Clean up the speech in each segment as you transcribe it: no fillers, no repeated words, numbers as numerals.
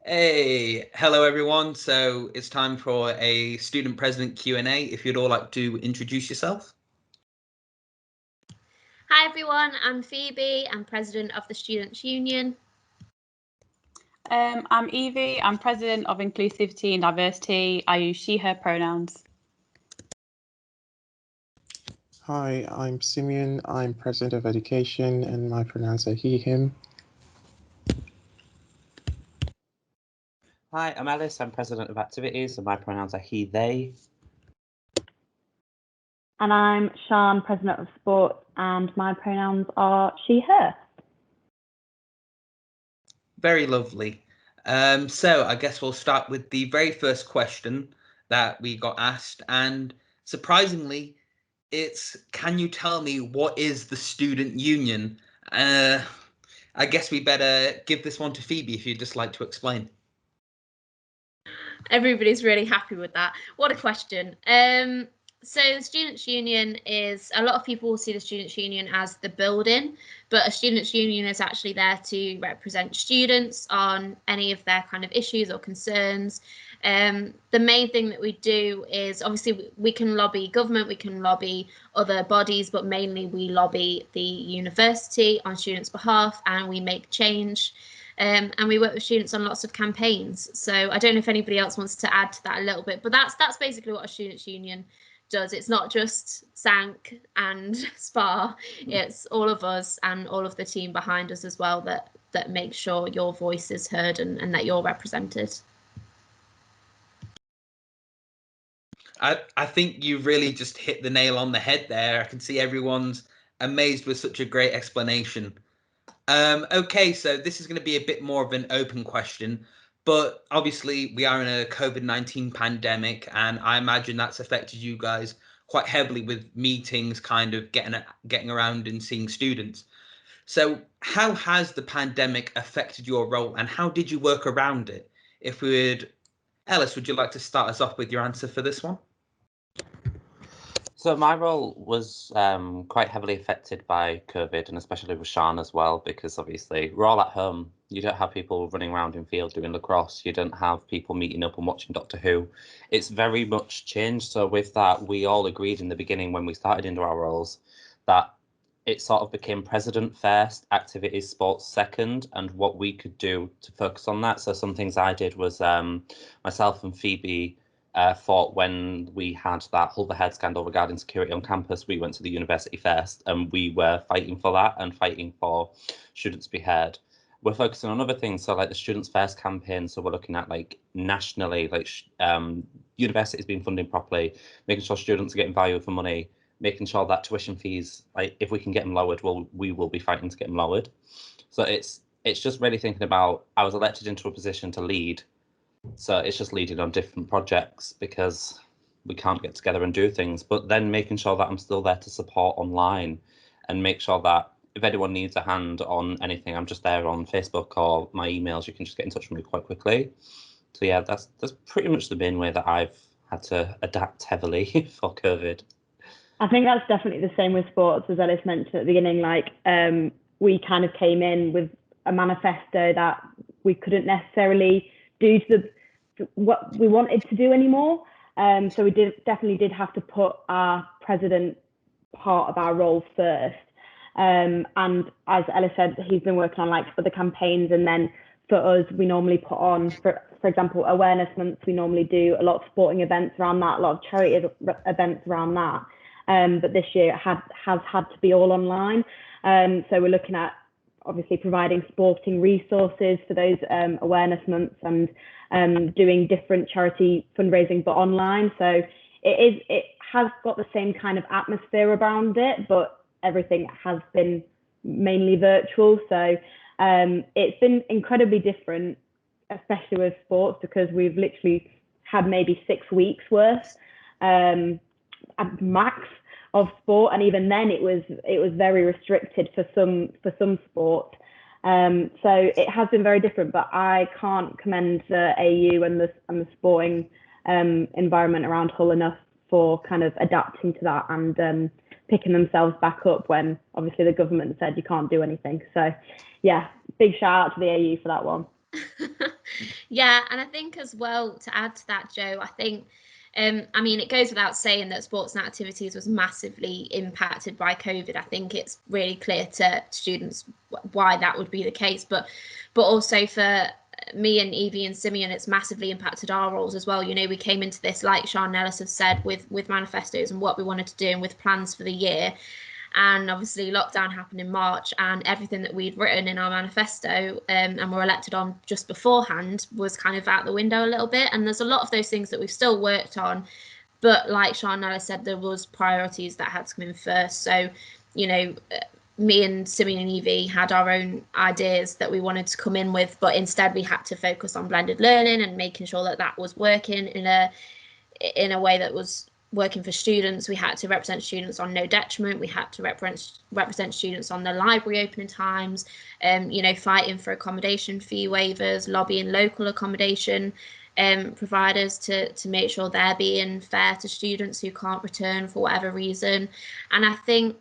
Hey, hello everyone. So it's time for a student president Q&A. If you'd all like to introduce yourself. Hi everyone, I'm Phoebe. I'm president of the Students' Union. I'm Evie. I'm president of Inclusivity and Diversity. I use she, her pronouns. Hi, I'm Simeon. I'm president of education and my pronouns are he, him. Hi, I'm Ellis. I'm president of activities and my pronouns are he, they. And I'm Sian, president of sport, and my pronouns are she, her. Very lovely. So I guess we'll start with the very first question that we got asked. And surprisingly, it's, can you tell me what is the student union? I guess we better give this one to Phoebe if you'd just like to explain. Everybody's really happy with that. What a question. So the Students' Union is, a lot of people see the Students' Union as the building, but a Students' Union is actually there to represent students on any of their kind of issues or concerns. The main thing that we do is, obviously we can lobby government, we can lobby other bodies, but mainly we lobby the university on students' behalf, and we make change. And we work with students on lots of campaigns. So I don't know if anybody else wants to add to that a little bit, but that's basically what a Students' Union does. It's not just SANC and SPA, it's all of us and all of the team behind us as well that make sure your voice is heard and that you're represented. I think you really just hit the nail on the head there. I can see everyone's amazed with such a great explanation. Okay, so this is going to be a bit more of an open question, but obviously we are in a COVID-19 pandemic, and I imagine that's affected you guys quite heavily with meetings, kind of getting around and seeing students. So how has the pandemic affected your role, and how did you work around it? If we would, Ellis, would you like to start us off with your answer for this one? So my role was quite heavily affected by COVID, and especially with Sian as well, because obviously we're all at home. You don't have people running around in field doing lacrosse. You don't have people meeting up and watching Doctor Who. It's very much changed. So with that, we all agreed in the beginning when we started into our roles that it sort of became president first, activities, sports second, and what we could do to focus on that. So some things I did was myself and Phoebe thought when we had that Hull the Head scandal regarding security on campus, we went to the university first and we were fighting for that and fighting for students to be heard. We're focusing on other things, so like the Students First campaign. So we're looking at like nationally, like universities being funded properly, making sure students are getting value for money, making sure that tuition fees, like if we can get them lowered, we will be fighting to get them lowered. So it's just really thinking about, I was elected into a position to lead. So it's just leading on different projects because we can't get together and do things, but then making sure that I'm still there to support online and make sure that if anyone needs a hand on anything, I'm just there on Facebook or my emails. You can just get in touch with me quite quickly. So yeah, that's pretty much the main way that I've had to adapt heavily for COVID. I think that's definitely the same with sports, as Ellis mentioned at the beginning. Like, we kind of came in with a manifesto that we couldn't necessarily do to what we wanted to do anymore. So we definitely did have to put our president part of our role first. And as Ellis said, he's been working on like other campaigns, and then for us, we normally put on, for example, awareness months. We normally do a lot of sporting events around that, a lot of charity events around that. But this year it has had to be all online. So we're looking at obviously providing sporting resources for those awareness months and doing different charity fundraising, but online. So it has got the same kind of atmosphere around it, but everything has been mainly virtual. So it's been incredibly different, especially with sports, because we've literally had maybe 6 weeks worth at max of sport, and even then it was very restricted for some sports. So it has been very different, but I can't commend the AU and the sporting environment around Hull enough for kind of adapting to that and picking themselves back up when obviously the government said you can't do anything. So yeah, big shout out to the AU for that one. Yeah, and I think as well, to add to that, Joe, I think, I mean, it goes without saying that sports and activities was massively impacted by COVID. I think it's really clear to students why that would be the case, but also for me and Evie and Simeon, it's massively impacted our roles as well. You know, we came into this, like Sean and Ellis have said, with manifestos and what we wanted to do and with plans for the year. And obviously lockdown happened in March, and everything that we'd written in our manifesto and were elected on just beforehand was kind of out the window a little bit. And there's a lot of those things that we've still worked on, but like Sean and Alice said, there was priorities that had to come in first. So, you know, me and Simeon and Evie had our own ideas that we wanted to come in with, but instead we had to focus on blended learning and making sure that that was working in a way that was working for students. We had to represent students on No Detriment. We had to represent students on the library opening times, you know, fighting for accommodation fee waivers, lobbying local accommodation providers to make sure they're being fair to students who can't return for whatever reason. And I think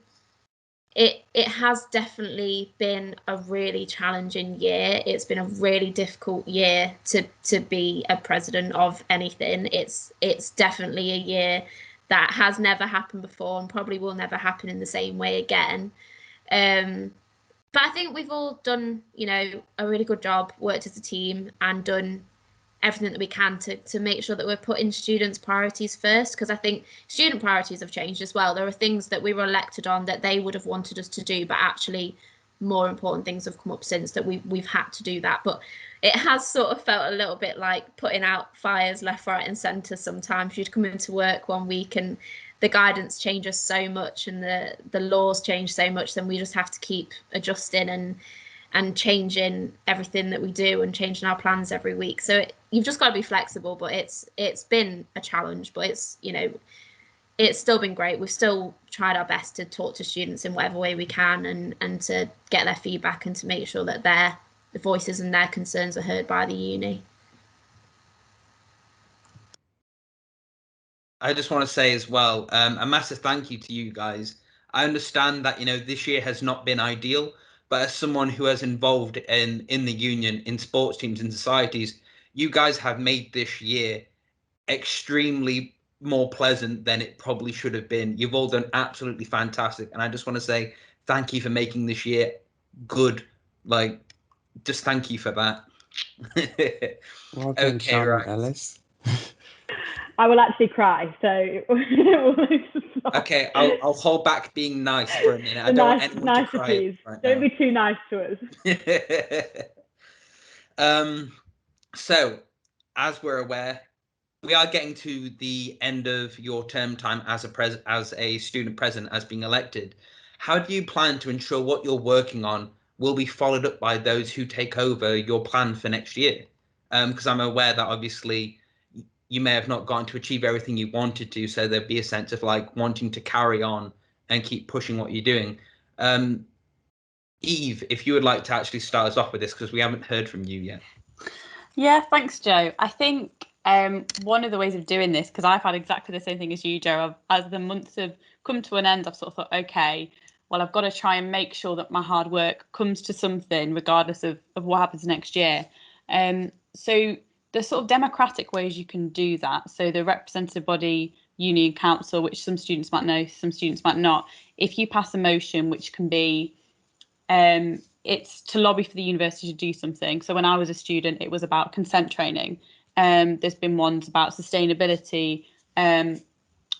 it has definitely been a really challenging year. It's been a really difficult year to be a president of anything. It's definitely a year that has never happened before and probably will never happen in the same way again. But I think we've all done, you know, a really good job, worked as a team and done everything that we can to make sure that we're putting students' priorities first, because I think student priorities have changed as well. There are things that we were elected on that they would have wanted us to do, but actually more important things have come up since that we've had to do that. But it has sort of felt a little bit like putting out fires left, right and centre sometimes. You'd come into work one week and the guidance changes so much and the laws change so much, then we just have to keep adjusting and changing everything that we do and changing our plans every week. So you've just got to be flexible, but it's been a challenge, but it's, you know, it's still been great. We've still tried our best to talk to students in whatever way we can and to get their feedback and to make sure that their voices and their concerns are heard by the uni. I just want to say as well, a massive thank you to you guys. I understand that, you know, this year has not been ideal, but as someone who has involved in the union, in sports teams, in societies, you guys have made this year extremely more pleasant than it probably should have been. You've all done absolutely fantastic, and I just want to say thank you for making this year good. Like, just thank you for that. Well done, Okay, Sean right. and Ellis. I will actually cry, so Okay, I'll hold back being nice for a minute. I don't want anyone to cry please. right Don't now. be too nice to us. So, as we're aware, we are getting to the end of your term time as a student president, as being elected. How do you plan to ensure what you're working on will be followed up by those who take over your plan for next year? Because I'm aware that obviously you may have not gotten to achieve everything you wanted to, so there'd be a sense of like wanting to carry on and keep pushing what you're doing. Eve, if you would like to actually start us off with this, because we haven't heard from you yet. Yeah, thanks, Joe. I think one of the ways of doing this, because I've had exactly the same thing as you, Joe, as the months have come to an end, I've sort of thought, okay, well, I've got to try and make sure that my hard work comes to something, regardless of what happens next year. So there's sort of democratic ways you can do that. So the representative body, union council, which some students might know, some students might not, if you pass a motion, which can be it's to lobby for the university to do something. So when I was a student, it was about consent training. There's been ones about sustainability,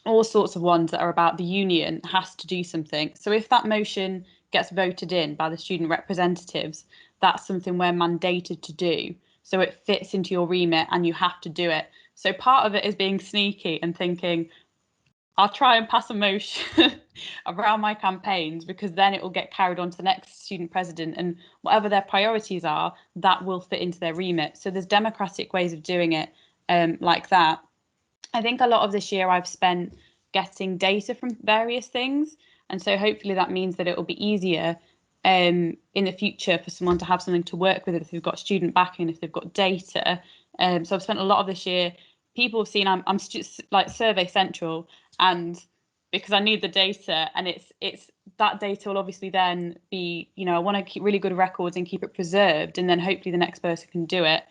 all sorts of ones that are about the union has to do something. So if that motion gets voted in by the student representatives, that's something we're mandated to do. So it fits into your remit and you have to do it. So part of it is being sneaky and thinking, I'll try and pass a motion around my campaigns, because then it will get carried on to the next student president, and whatever their priorities are, that will fit into their remit. So there's democratic ways of doing it like that. I think a lot of this year I've spent getting data from various things. And so hopefully that means that it will be easier in the future for someone to have something to work with if they've got student backing, if they've got data. So I've spent a lot of this year, people have seen I'm like Survey Central, and because I need the data, and it's that data will obviously then be, you know, I want to keep really good records and keep it preserved, and then hopefully the next person can do it.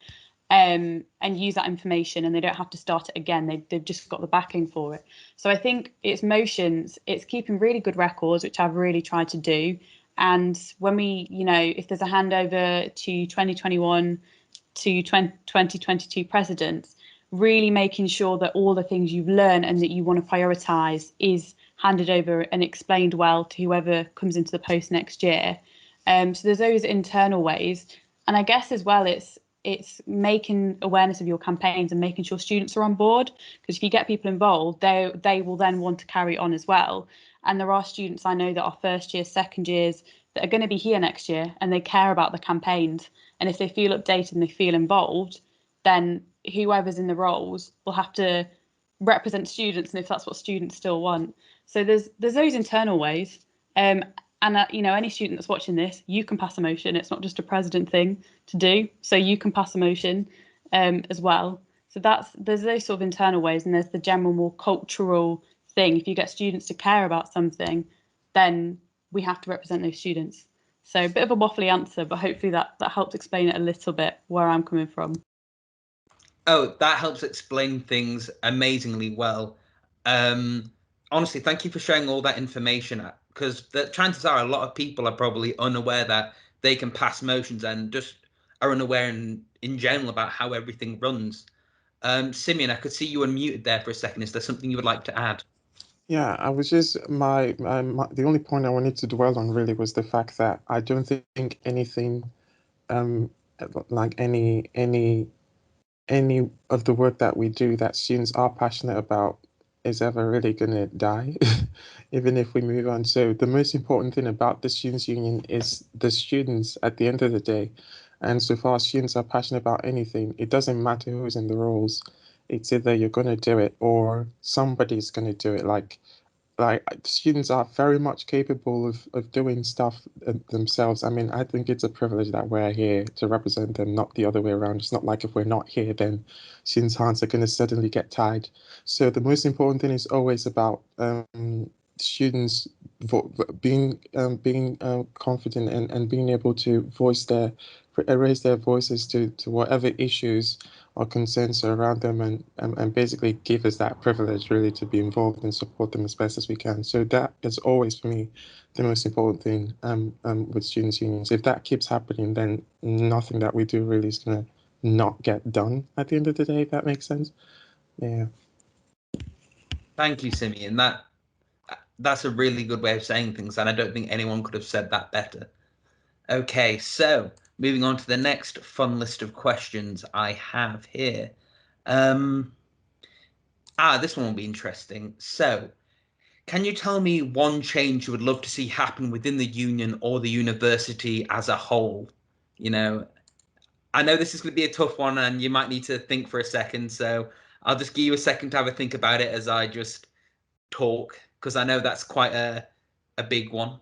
and use that information, and they don't have to start it again. They've just got the backing for it. So I think it's motions, it's keeping really good records, which I've really tried to do. And when we, if there's a handover to 2021 to 2022 presidents, really making sure that all the things you've learned and that you want to prioritise is handed over and explained well to whoever comes into the post next year. So there's those internal ways. And I guess as well, it's making awareness of your campaigns and making sure students are on board, because if you get people involved, they will then want to carry on as well. And there are students I know that are first years, second years, that are going to be here next year, and they care about the campaigns. And if they feel updated and they feel involved, then whoever's in the roles will have to represent students, and if that's what students still want. So there's those internal ways. And any student that's watching this, you can pass a motion. It's not just a president thing to do. So you can pass a motion as well. So there's those sort of internal ways, and there's the general more cultural thing. If you get students to care about something, then we have to represent those students. So a bit of a waffly answer, but hopefully that helps explain it a little bit where I'm coming from. Oh, that helps explain things amazingly well. Honestly, thank you for sharing all that information, because the chances are a lot of people are probably unaware that they can pass motions and just are unaware in general about how everything runs. Simeon, I could see you unmuted there for a second. Is there something you would like to add? Yeah, I was just the only point I wanted to dwell on really was the fact that I don't think anything like any of the work that we do that students are passionate about is ever really gonna die, even if we move on. So the most important thing about the Students' Union is the students at the end of the day. And so far students are passionate about anything, it doesn't matter who's in the roles. It's either you're gonna do it or somebody's gonna do it. Like students are very much capable of doing stuff themselves. I mean, I think it's a privilege that we're here to represent them, not the other way around. It's not like if we're not here, then students' hands are going to suddenly get tied. So the most important thing is always about students being confident and being able to raise their voices to whatever issues or concerns are around them, and basically give us that privilege really to be involved and support them as best as we can. So that is always for me the most important thing with students' unions. If that keeps happening, then nothing that we do really is going to not get done at the end of the day, if that makes sense. Yeah. Thank you, Simeon. That's a really good way of saying things, and I don't think anyone could have said that better. Okay, so moving on to the next fun list of questions I have here. This one will be interesting. So, can you tell me one change you would love to see happen within the union or the university as a whole? I know this is going to be a tough one, and you might need to think for a second. So I'll just give you a second to have a think about it as I just talk, because I know that's quite a big one.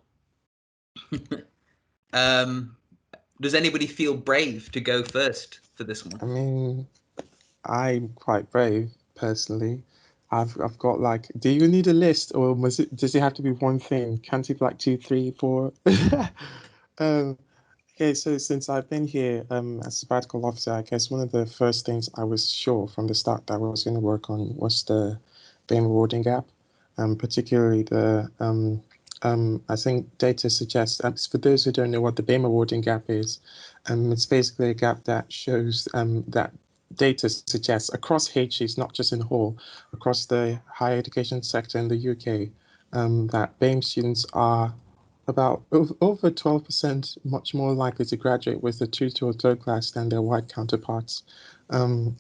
Does anybody feel brave to go first for this one? I mean, I'm quite brave personally. I've got like, do you need a list, or does it have to be one thing? Can't it be like 2, 3, 4? Okay, so since I've been here as sabbatical officer, I guess one of the first things I was sure from the start that I was going to work on was the BAME awarding gap, particularly the I think data suggests, for those who don't know what the BAME awarding gap is, it's basically a gap that shows that data suggests across HEs, not just in Hull, across the higher education sector in the UK, that BAME students are about over 12% much more likely to graduate with a 2 to a 3rd class than their white counterparts, and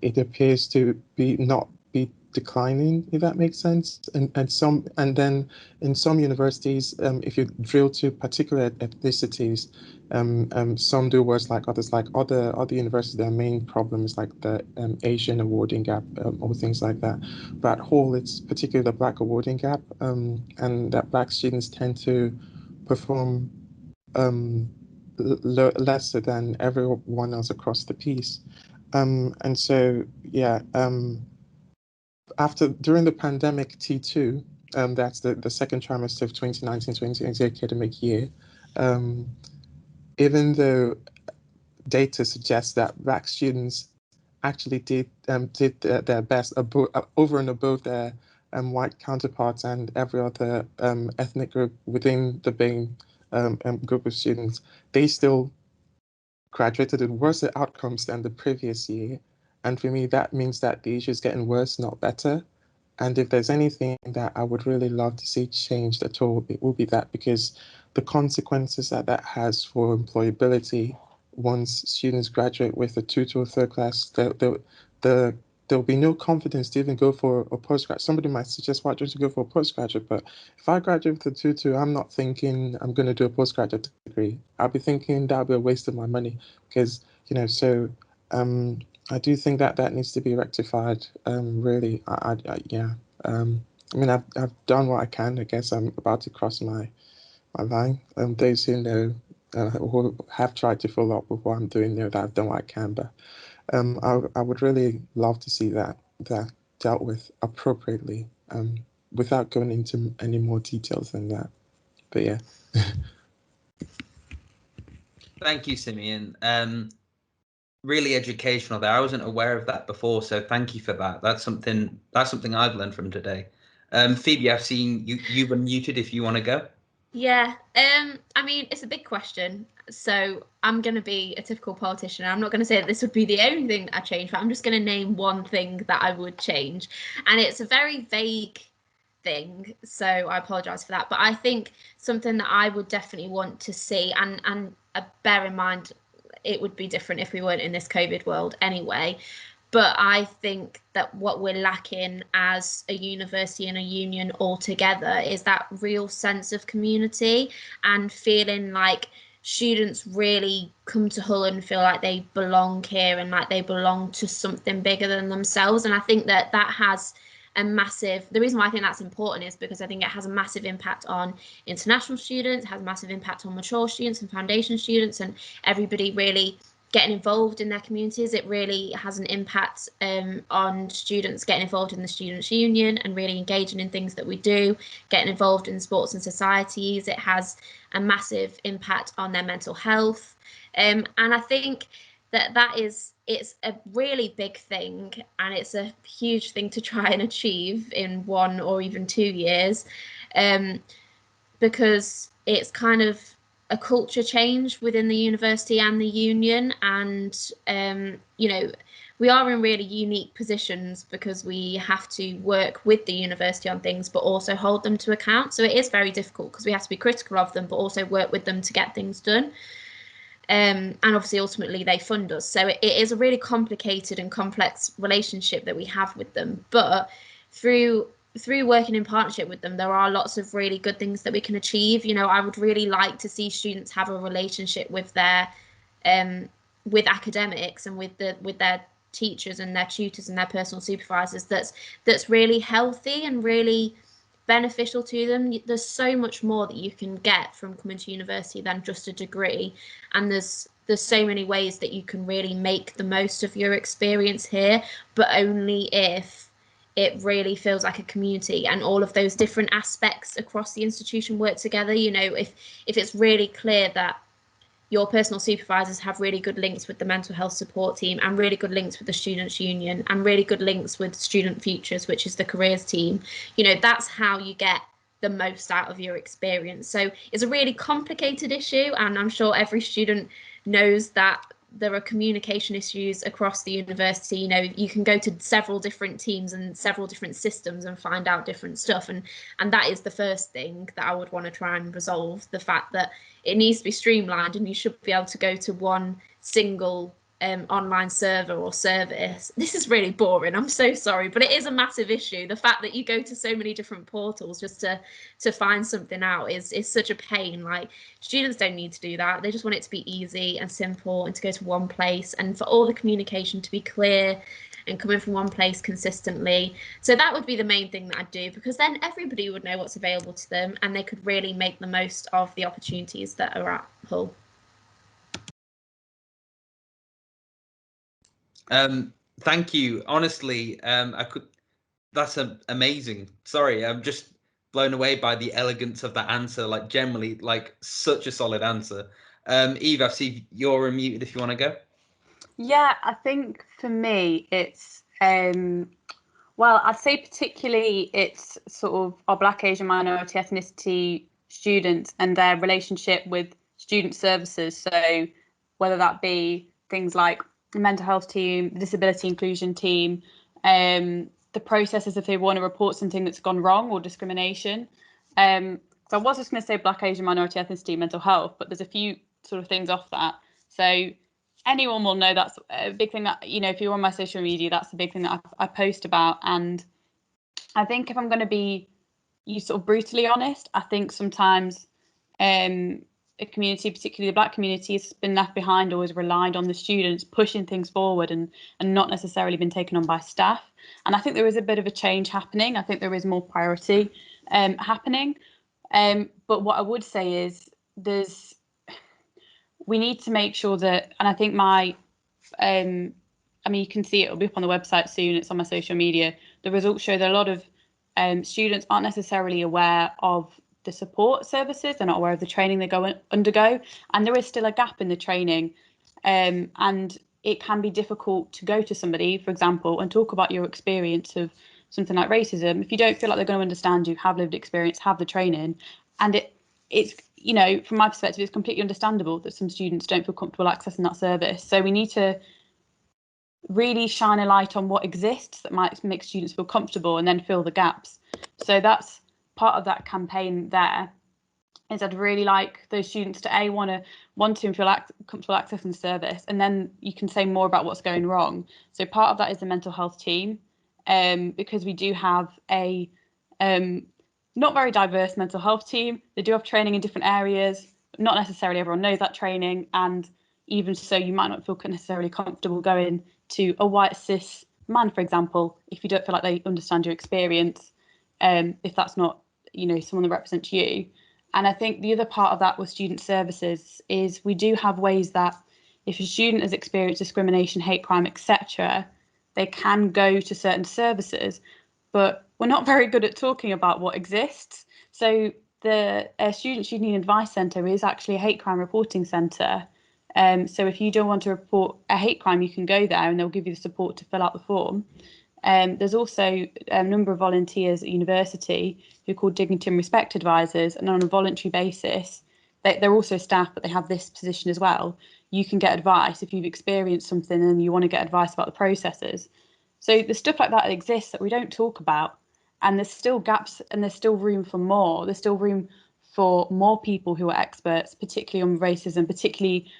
it appears to not be declining, if that makes sense. And then in some universities, if you drill to particular ethnicities, some do worse like others. Like other universities, their main problem is like the Asian awarding gap, or things like that. But Hull, it's particularly the Black awarding gap, and that Black students tend to perform lesser than everyone else across the piece. And so, yeah, during the pandemic T2, that's the second trimester of 2019-2020 academic year, even though data suggests that Black students actually did their best over and above their white counterparts and every other ethnic group within the BAME group of students. They still graduated with worse outcomes than the previous year. And for me, that means that the issue is getting worse, not better. And if there's anything that I would really love to see changed at all, it will be that, because the consequences that that has for employability once students graduate with a 2 to a 3rd class, there'll be no confidence to even go for a postgrad. Somebody might suggest, why don't you go for a postgraduate? But if I graduate with a 2-2, I'm not thinking I'm going to do a postgraduate degree. I'll be thinking that'll be a waste of my money, because, you know, so I do think that that needs to be rectified. Really, yeah. I mean, I've done what I can. I guess I'm about to cross my line. Those who know, who have tried to follow up with what I'm doing, know that I've done what I can. But I would really love to see that dealt with appropriately, without going into any more details than that. But yeah. Thank you, Simeon. Really educational there. I wasn't aware of that before, so thank you for that. That's something I've learned from today. Phoebe, I've seen you've unmuted if you want to go. Yeah, I mean, it's a big question, so I'm going to be a typical politician. I'm not going to say that this would be the only thing that I change, but I'm just going to name one thing that I would change, and it's a very vague thing, so I apologise for that. But I think something that I would definitely want to see, and bear in mind, it would be different if we weren't in this COVID world anyway. But I think that what we're lacking as a university and a union altogether is that real sense of community and feeling like students really come to Hull and feel like they belong here and like they belong to something bigger than themselves. And I think that that has a massive, the reason why I think that's important is because I think it has a massive impact on international students, has a massive impact on mature students and foundation students, and everybody really getting involved in their communities. It really has an impact on students getting involved in the Students' Union and really engaging in things that we do, getting involved in sports and societies. It has a massive impact on their mental health. And I think that it's a really big thing, and it's a huge thing to try and achieve in 1 or even 2 years, because it's kind of a culture change within the university and the union. And you know, we are in really unique positions because we have to work with the university on things but also hold them to account. So it is very difficult because we have to be critical of them but also work with them to get things done. And obviously ultimately they fund us, so it is a really complicated and complex relationship that we have with them. But through working in partnership with them, there are lots of really good things that we can achieve. You know, I would really like to see students have a relationship with their with academics and with their teachers and their tutors and their personal supervisors that's really healthy and really beneficial to them. There's so much more that you can get from coming to university than just a degree, and there's so many ways that you can really make the most of your experience here, but only if it really feels like a community and all of those different aspects across the institution work together. You know, if it's really clear that your personal supervisors have really good links with the mental health support team and really good links with the Students' Union and really good links with Student Futures, which is the careers team, you know, that's how you get the most out of your experience. So it's a really complicated issue, and I'm sure every student knows that there are communication issues across the university. You know, you can go to several different teams and several different systems and find out different stuff, and that is the first thing that I would want to try and resolve, the fact that it needs to be streamlined and you should be able to go to one single online server or service. This is really boring, I'm so sorry, but it is a massive issue. The fact that you go to so many different portals just to find something out is such a pain. Like, students don't need to do that. They just want it to be easy and simple and to go to one place, and for all the communication to be clear and coming from one place consistently. So that would be the main thing that I'd do, because then everybody would know what's available to them and they could really make the most of the opportunities that are at Hull. Thank you. Honestly, that's amazing. Sorry, I'm just blown away by the elegance of that answer. Like, generally, like, such a solid answer. Eve, I see you're unmuted if you want to go. Yeah, I think for me it's well, I'd say particularly it's sort of our Black, Asian, minority, ethnicity students and their relationship with student services. So whether that be things like the mental health team, the disability inclusion team, the processes if they want to report something that's gone wrong or discrimination. So I was just going to say Black, Asian, minority, ethnicity, mental health, but there's a few sort of things off that. So anyone will know that's a big thing that, you know, if you're on my social media, that's the big thing that I post about. And I think if I'm going to be sort of brutally honest, I think sometimes a community, particularly the Black community, has been left behind or has relied on the students pushing things forward and not necessarily been taken on by staff. And I think there is a bit of a change happening. I think there is more priority happening. But what I would say is we need to make sure that, and I think I mean, you can see it'll be up on the website soon. It's on my social media. The results show that a lot of students aren't necessarily aware of the support services. They're not aware of the training they undergo, and there is still a gap in the training. And it can be difficult to go to somebody, for example, and talk about your experience of something like racism if you don't feel like they're going to understand you, have lived experience, have the training. And it's, you know, from my perspective, it's completely understandable that some students don't feel comfortable accessing that service. So we need to really shine a light on what exists that might make students feel comfortable and then fill the gaps. So that's part of that campaign there, is I'd really like those students to want to and feel comfortable accessing the service, and then you can say more about what's going wrong. So part of that is the mental health team, because we do have a not very diverse mental health team. They do have training in different areas, but not necessarily everyone knows that training, and even so, you might not feel necessarily comfortable going to a white cis man, for example, if you don't feel like they understand your experience, if that's not, you know, someone that represents you. And I think the other part of that with student services is we do have ways that if a student has experienced discrimination, hate crime, etc., they can go to certain services, but we're not very good at talking about what exists. So the Students' Union Advice Centre is actually a hate crime reporting centre. So if you don't want to report a hate crime, you can go there and they'll give you the support to fill out the form. There's also a number of volunteers at university who are called Dignity and Respect Advisors, and on a voluntary basis, they're also staff, but they have this position as well. You can get advice if you've experienced something and you want to get advice about the processes. So the stuff like that exists that we don't talk about, and there's still gaps and there's still room for more. There's still room for more people who are experts, particularly on racism, particularly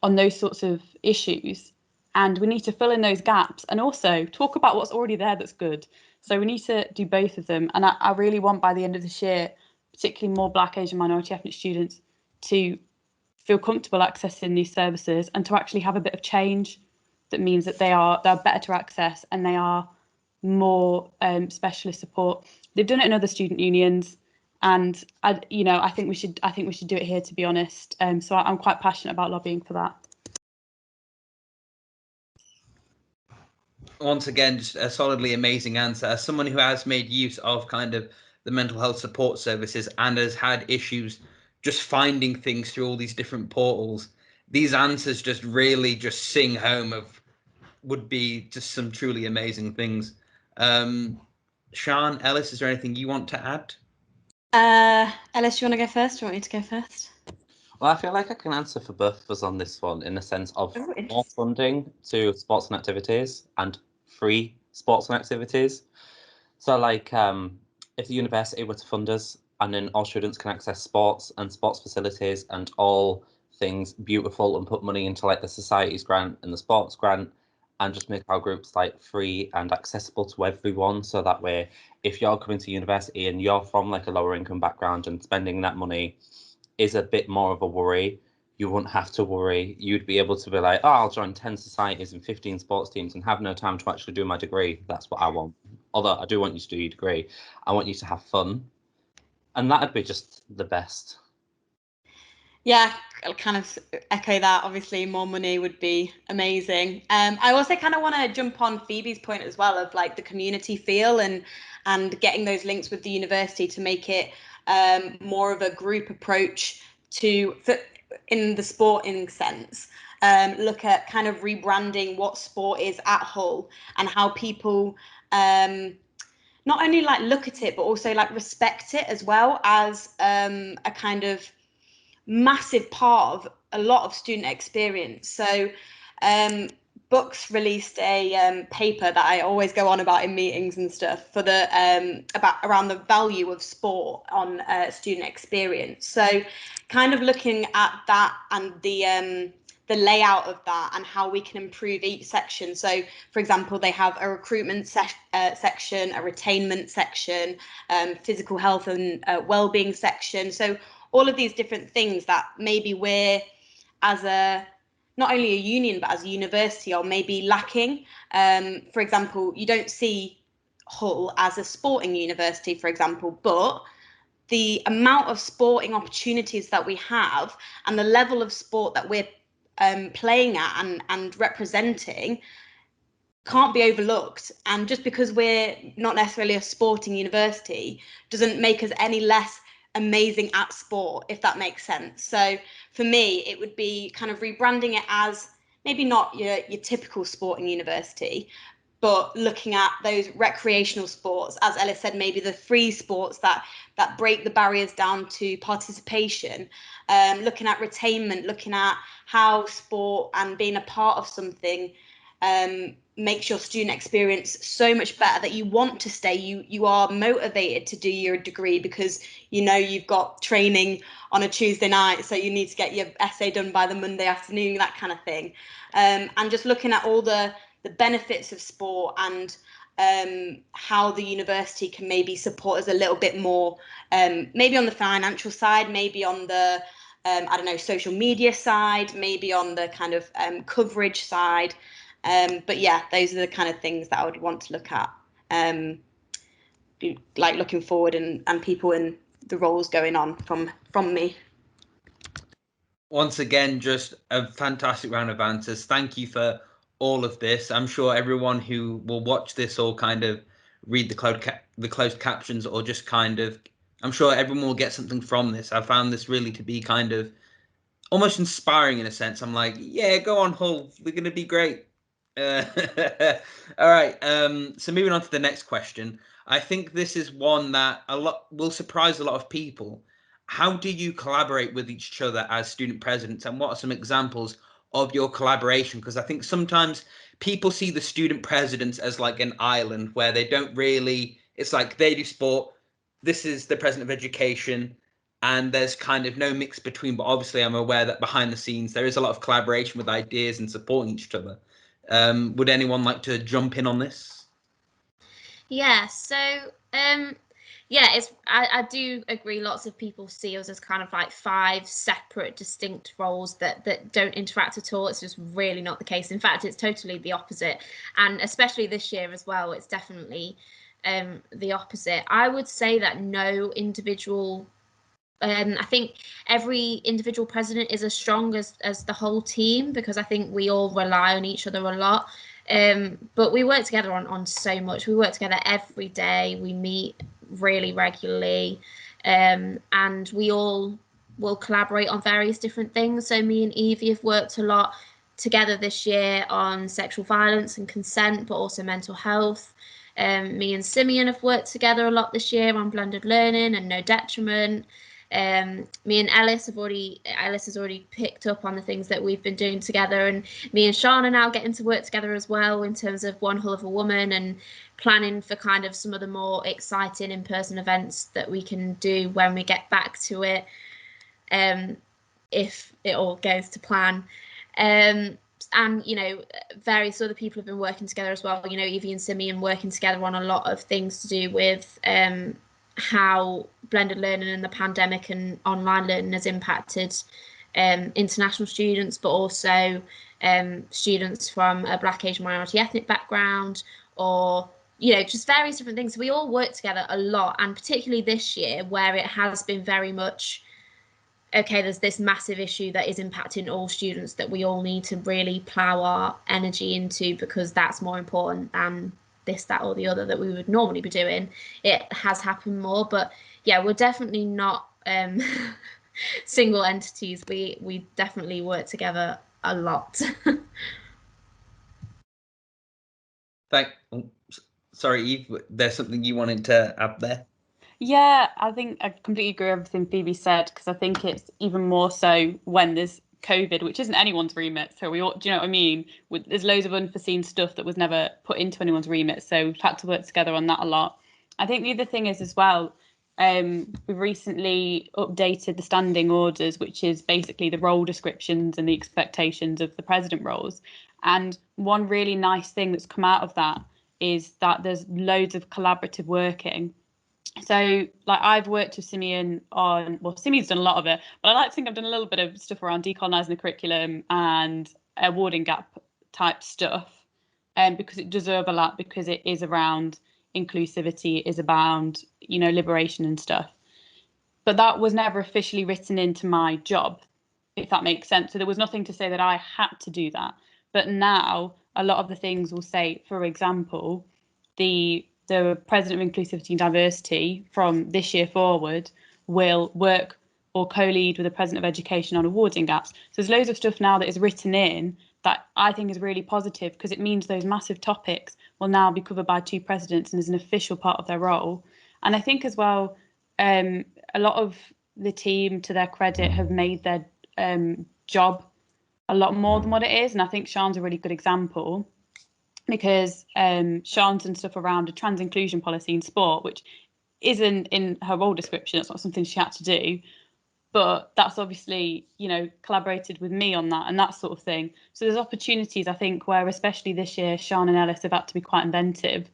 on those sorts of issues. And we need to fill in those gaps and also talk about what's already there that's good. So we need to do both of them. And I really want by the end of this year, particularly more Black, Asian, minority ethnic students to feel comfortable accessing these services and to actually have a bit of change that means that they're better to access and they are more specialist support. They've done it in other student unions, and I think we should do it here, to be honest. So I'm quite passionate about lobbying for that. Once again, just a solidly amazing answer. As someone who has made use of kind of the mental health support services and has had issues just finding things through all these different portals, these answers just really just sing home of would be just some truly amazing things. Sian, Ellis, is there anything you want to add? Ellis, do you want to go first? Do you want me to go first? Well, I feel like I can answer for both of us on this one in the sense of more funding to sports and activities and free sports and activities. So like if the university were to fund us and then all students can access sports and sports facilities and all things beautiful and put money into like the society's grant and the sports grant and just make our groups like free and accessible to everyone, so that way if you're coming to university and you're from like a lower income background and spending that money is a bit more of a worry, you wouldn't have to worry. You'd be able to be like, oh, I'll join 10 societies and 15 sports teams and have no time to actually do my degree. That's what I want. Although I do want you to do your degree, I want you to have fun. And that'd be just the best. Yeah, I'll kind of echo that. Obviously, more money would be amazing. I also kind of want to jump on Phoebe's point as well of like the community feel and getting those links with the university to make it more of a group approach to in the sporting sense, look at kind of rebranding what sport is at Hull and how people not only like look at it, but also like respect it as well as a kind of massive part of a lot of student experience. So Books released a paper that I always go on about in meetings and stuff for the about around the value of sport on student experience. So kind of looking at that and the layout of that and how we can improve each section. So for example, they have a recruitment section, a retainment section, physical health and well-being section. So all of these different things that maybe we're as a not only a union but as a university are maybe lacking. For example, you don't see Hull as a sporting university, for example, but the amount of sporting opportunities that we have and the level of sport that we're playing at and representing can't be overlooked. And just because we're not necessarily a sporting university doesn't make us any less amazing at sport, if that makes sense. So for me, it would be kind of rebranding it as maybe not your typical sporting university, but looking at those recreational sports, as Ellis said, maybe the free sports that break the barriers down to participation, looking at retainment, looking at how sport and being a part of something makes your student experience so much better that you want to stay. You are motivated to do your degree because you know you've got training on a Tuesday night, so you need to get your essay done by the Monday afternoon, that kind of thing. And just looking at all the benefits of sport and how the university can maybe support us a little bit more, maybe on the financial side, maybe on the I don't know, social media side, maybe on the kind of coverage side. But yeah, those are the kind of things that I would want to look at, like looking forward and people in the roles going on from me. Once again, just a fantastic round of answers. Thank you for all of this. I'm sure everyone who will watch this or kind of read the closed captions or just kind of, I'm sure everyone will get something from this. I found this really to be kind of almost inspiring in a sense. I'm like, yeah, go on, Hull. We're going to be great. All right. So moving on to the next question. I think this is one that will surprise a lot of people. How do you collaborate with each other as student presidents, and what are some examples of your collaboration? Because I think sometimes people see the student presidents as like an island where they don't really, it's like they do sport, this is the president of education, and there's kind of no mix between. But obviously I'm aware that behind the scenes there is a lot of collaboration with ideas and supporting each other. Would anyone like to jump in on this? Yeah, so yeah, I do agree. Lots of people see us as kind of like 5 separate, distinct roles that don't interact at all. It's just really not the case. In fact, it's totally the opposite. And especially this year as well, it's definitely the opposite. I would say that no individual, I think every individual president is as strong as the whole team, because I think we all rely on each other a lot. But we work together on so much. We work together every day. We meet really regularly, and we all will collaborate on various different things. So me and Evie have worked a lot together this year on sexual violence and consent, but also mental health. Me and Simeon have worked together a lot this year on blended learning and no detriment. Me and Ellis has already picked up on the things that we've been doing together, and me and Sean are now getting to work together as well in terms of One Hull of a Woman and planning for kind of some of the more exciting in-person events that we can do when we get back to it, if it all goes to plan. And you know, various other people have been working together as well. You know, Evie and Simeon working together on a lot of things to do with how blended learning and the pandemic and online learning has impacted international students, but also students from a Black, Asian, minority ethnic background, or, you know, just various different things. So we all work together a lot, and particularly this year where it has been very much, okay, there's this massive issue that is impacting all students that we all need to really plough our energy into, because that's more important than this, that, or the other that we would normally be doing. It has happened more, but yeah, we're definitely not single entities. We definitely work together a lot. Sorry, Eve, there's something you wanted to add there? Yeah, I think I completely agree with everything Phoebe said, because I think it's even more so when there's COVID, which isn't anyone's remit. So we ought, do you know what I mean? There's loads of unforeseen stuff that was never put into anyone's remit. So we've had to work together on that a lot. I think the other thing is as well, we've recently updated the standing orders, which is basically the role descriptions and the expectations of the president roles. And one really nice thing that's come out of that is that there's loads of collaborative working. So, like, I've worked with Simeon on, well, Simeon's done a lot of it, but I like to think I've done a little bit of stuff around decolonising the curriculum and awarding gap type stuff, because it does overlap, because it is around inclusivity, it is about, you know, liberation and stuff. But that was never officially written into my job, if that makes sense. So there was nothing to say that I had to do that. But now a lot of the things will say, for example, the president of inclusivity and diversity from this year forward will work or co-lead with the president of education on awarding gaps. So there's loads of stuff now that is written in that I think is really positive, because it means those massive topics will now be covered by two presidents and is an official part of their role. And I think as well, a lot of the team, to their credit, have made their job a lot more than what it is. And I think Sian's a really good example, because Sian's done stuff around a trans inclusion policy in sport, which isn't in her role description. It's not something she had to do, but that's obviously, you know, collaborated with me on that and that sort of thing. So there's opportunities, I think, where especially this year, Sian and Ellis have had to be quite inventive,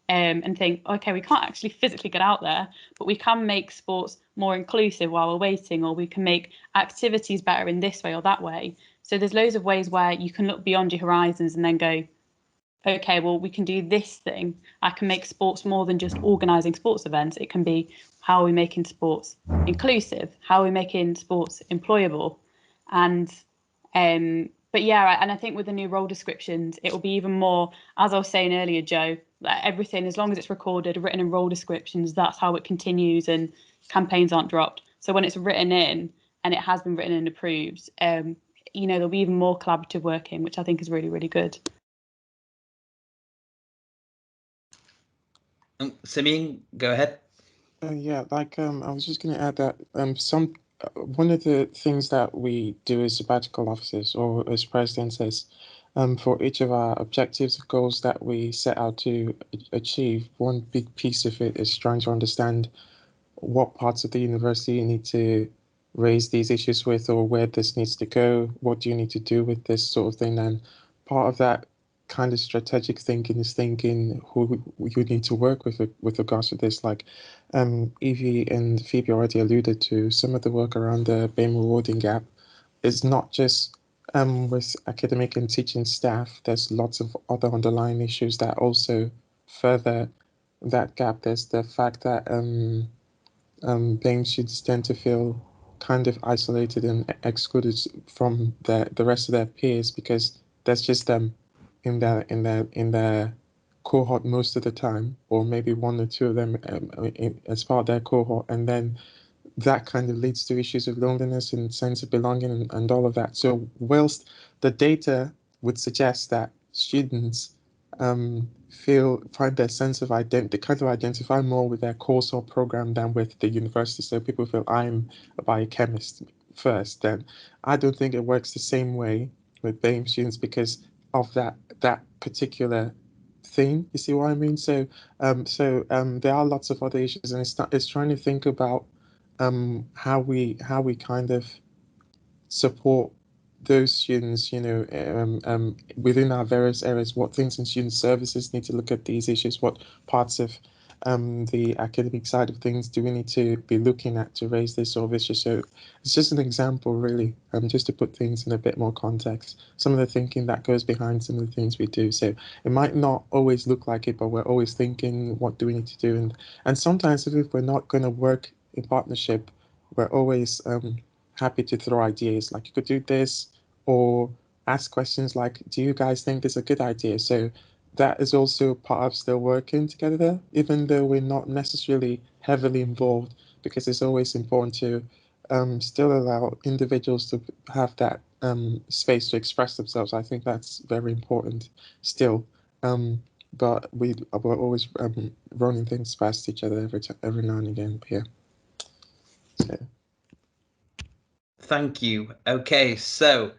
and think, okay, we can't actually physically get out there, but we can make sports more inclusive while we're waiting, or we can make activities better in this way or that way. So there's loads of ways where you can look beyond your horizons and then go, okay, well, we can do this thing. I can make sports more than just organising sports events. It can be, how are we making sports inclusive? How are we making sports employable? And but yeah, and I think with the new role descriptions, it will be even more, as I was saying earlier, Joe, like everything, as long as it's recorded, written in role descriptions, that's how it continues and campaigns aren't dropped. So when it's written in and it has been written and approved, you know, there'll be even more collaborative working, which I think is really, really good. Simeon, go ahead. Yeah, like I was just going to add that one of the things that we do as sabbatical officers, or as president says, for each of our objectives, goals that we set out to achieve, one big piece of it is trying to understand what parts of the university you need to raise these issues with, or where this needs to go, what do you need to do with this sort of thing. And part of that kind of strategic thinking is thinking who you need to work with regards to this. Like Evie and Phoebe already alluded to, some of the work around the BAME awarding gap is not just with academic and teaching staff. There's lots of other underlying issues that also further that gap. There's the fact that BAME students tend to feel kind of isolated and excluded from the rest of their peers, because there's just them in their cohort most of the time, or maybe one or two of them as part of their cohort, and then that kind of leads to issues of loneliness and sense of belonging and all of that. So whilst the data would suggest that students find their sense of identity, kind of identify more with their course or program than with the university. So people feel, I'm a biochemist first, then I don't think it works the same way with BAME students, because of that particular thing. You see what I mean? So there are lots of other issues, and it's trying to think about how we kind of support those students, you know, within our various areas, what things in student services need to look at these issues, what parts of the academic side of things do we need to be looking at to raise this sort of issue. So it's just an example, really, just to put things in a bit more context, some of the thinking that goes behind some of the things we do. So it might not always look like it, but we're always thinking, what do we need to do? And sometimes if we're not going to work in partnership, we're always happy to throw ideas, like you could do this, or ask questions like, do you guys think this is a good idea? So that is also part of still working together, even though we're not necessarily heavily involved, because it's always important to still allow individuals to have that space to express themselves. I think that's very important still. But we're always running things past each other every now and again here. So. Thank you. Okay, so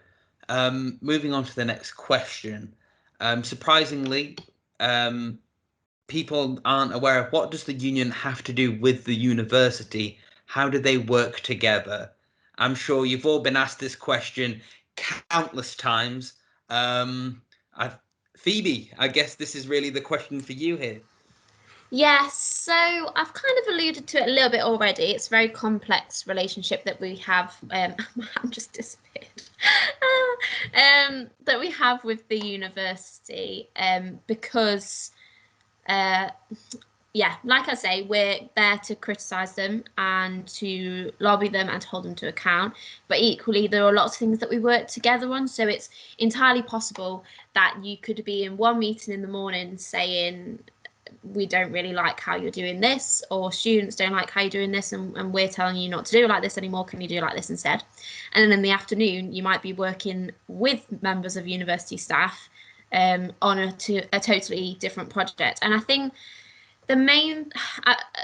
moving on to the next question. Surprisingly, people aren't aware of what does the union have to do with the university? How do they work together? I'm sure you've all been asked this question countless times. Phoebe, I guess this is really the question for you here. Yes, so I've kind of alluded to it a little bit already. It's a very complex relationship that we have. My hand just disappeared. That we have with the university, because, yeah, like I say, we're there to criticise them and to lobby them and to hold them to account. But equally, there are lots of things that we work together on. So it's entirely possible that you could be in one meeting in the morning saying, we don't really like how you're doing this, or students don't like how you're doing this, and we're telling you not to do it like this anymore, can you do it like this instead? And then in the afternoon you might be working with members of university staff on a totally different project. And I think the main,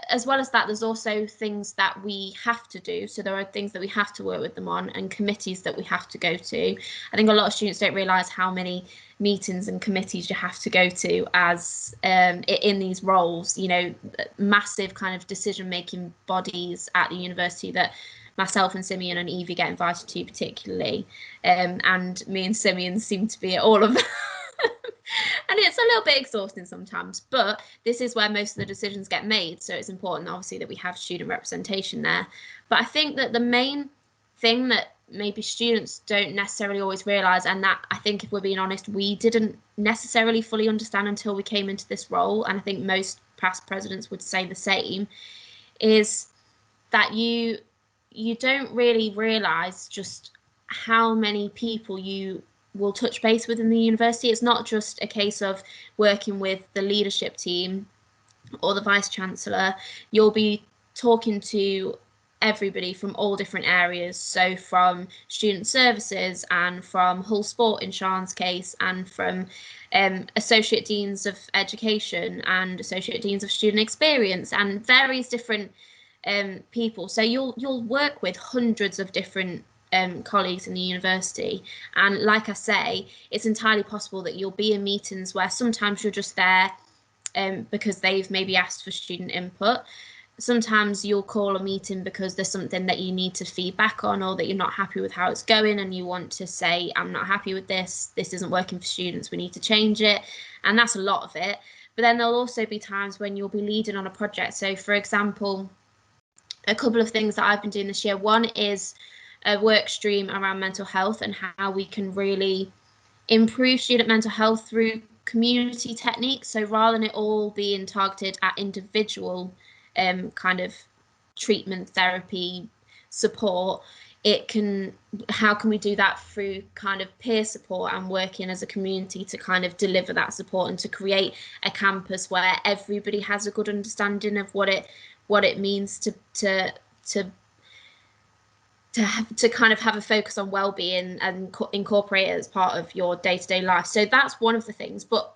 as well as that, there's also things that we have to do. So there are things that we have to work with them on and committees that we have to go to. I think a lot of students don't realise how many meetings and committees you have to go to as in these roles, you know, massive kind of decision-making bodies at the university that myself and Simeon and Evie get invited to particularly. And me and Simeon seem to be at all of them. And it's a little bit exhausting sometimes, but this is where most of the decisions get made. So it's important, obviously, that we have student representation there. But I think that the main thing that maybe students don't necessarily always realise, and that I think, if we're being honest, we didn't necessarily fully understand until we came into this role, and I think most past presidents would say the same, is that you don't really realise just how many people you will touch base with in the university. It's not just a case of working with the leadership team or the vice chancellor. You'll be talking to everybody from all different areas, so from student services and from Hull Sport in Sian's case, and from associate deans of education and associate deans of student experience, and various different people. So you'll work with hundreds of different colleagues in the university, and like I say, it's entirely possible that you'll be in meetings where sometimes you're just there because they've maybe asked for student input. Sometimes you'll call a meeting because there's something that you need to feedback on, or that you're not happy with how it's going and you want to say, I'm not happy with this isn't working for students, we need to change it. And that's a lot of it. But then there'll also be times when you'll be leading on a project. So for example, a couple of things that I've been doing this year, one is a work stream around mental health and how we can really improve student mental health through community techniques. So rather than it all being targeted at individual kind of treatment, therapy, support, how can we do that through kind of peer support and working as a community to kind of deliver that support and to create a campus where everybody has a good understanding of what it means to kind of have a focus on well-being and incorporate it as part of your day-to-day life. So that's one of the things, but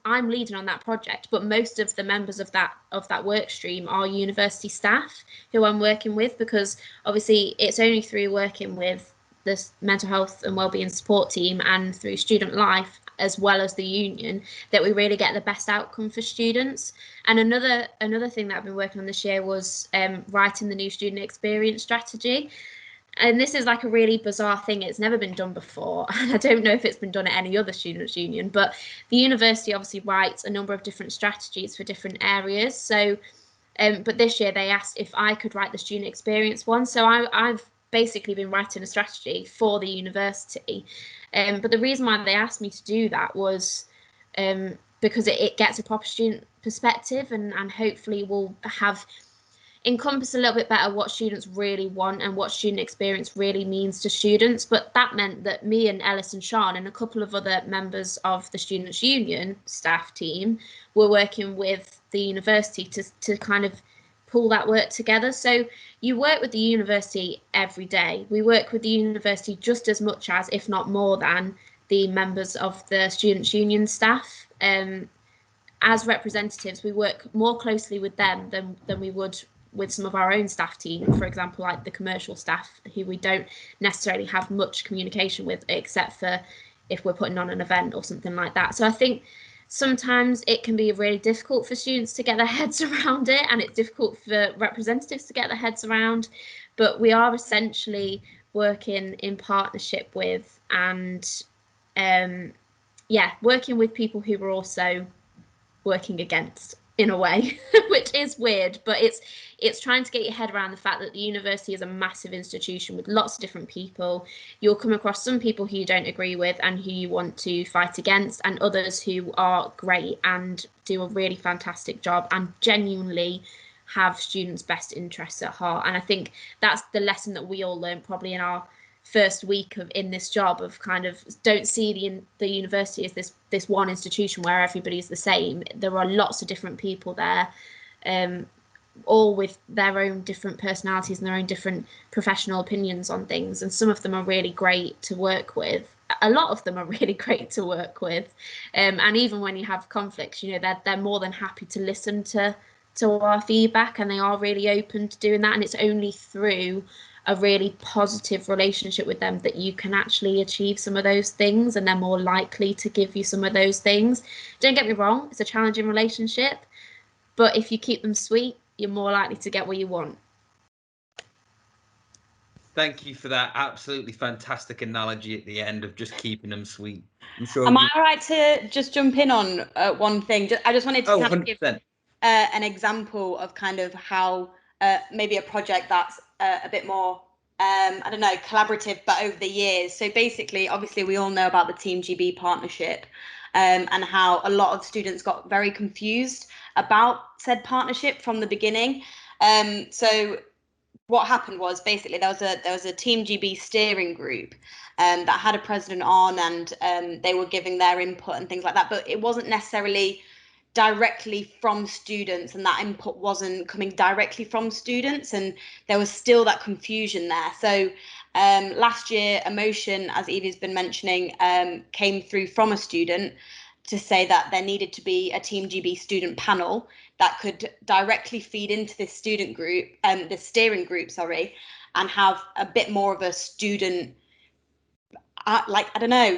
I'm leading on that project, but most of the members of that work stream are university staff who I'm working with, because obviously it's only through working with the mental health and wellbeing support team and through Student Life as well as the union that we really get the best outcome for students. And another thing that I've been working on this year was writing the new student experience strategy. And this is like a really bizarre thing. It's never been done before. And I don't know if it's been done at any other students' union, but the university obviously writes a number of different strategies for different areas. So, but this year they asked if I could write the student experience one. So I've basically been writing a strategy for the university. But the reason why they asked me to do that was because it gets a proper student perspective and hopefully will encompass a little bit better what students really want and what student experience really means to students. But that meant that me and Ellis and Sian and a couple of other members of the Students' Union staff team were working with the university to kind of pull that work together. So you work with the university every day. We work with the university just as much as, if not more than, the members of the Students' Union staff. As representatives, we work more closely with them than we would with some of our own staff team, for example, like the commercial staff, who we don't necessarily have much communication with, except for if we're putting on an event or something like that. So I think sometimes it can be really difficult for students to get their heads around it, and it's difficult for representatives to get their heads around, but we are essentially working in partnership with and working with people who are also working against, in a way, which is weird, but it's trying to get your head around the fact that the university is a massive institution with lots of different people. You'll come across some people who you don't agree with and who you want to fight against, and others who are great and do a really fantastic job and genuinely have students' best interests at heart. And I think that's the lesson that we all learned probably in our first week in this job, of kind of don't see the university as this one institution where everybody's the same. There are lots of different people there, all with their own different personalities and their own different professional opinions on things, and some of them are really great to work with. A lot of them are really great to work with, and even when you have conflicts, you know, they're more than happy to listen to our feedback, and they are really open to doing that. And it's only through a really positive relationship with them that you can actually achieve some of those things, and they're more likely to give you some of those things. Don't get me wrong, it's a challenging relationship, but if you keep them sweet, you're more likely to get what you want. Thank you for that absolutely fantastic analogy at the end of just keeping them sweet. I'm sure. Am I right to just jump in on one thing? I just wanted to kind of give an example of kind of how maybe a project that's a bit more, I don't know, collaborative, but over the years. So basically, obviously, we all know about the Team GB partnership, and how a lot of students got very confused about said partnership from the beginning. So what happened was basically there was a Team GB steering group that had a president on, and they were giving their input and things like that, but it wasn't necessarily directly from students, and that input wasn't coming directly from students, and there was still that confusion there. So last year, a motion, as Evie's been mentioning, came through from a student to say that there needed to be a Team GB student panel that could directly feed into this student group, the steering group, and have a bit more of a student,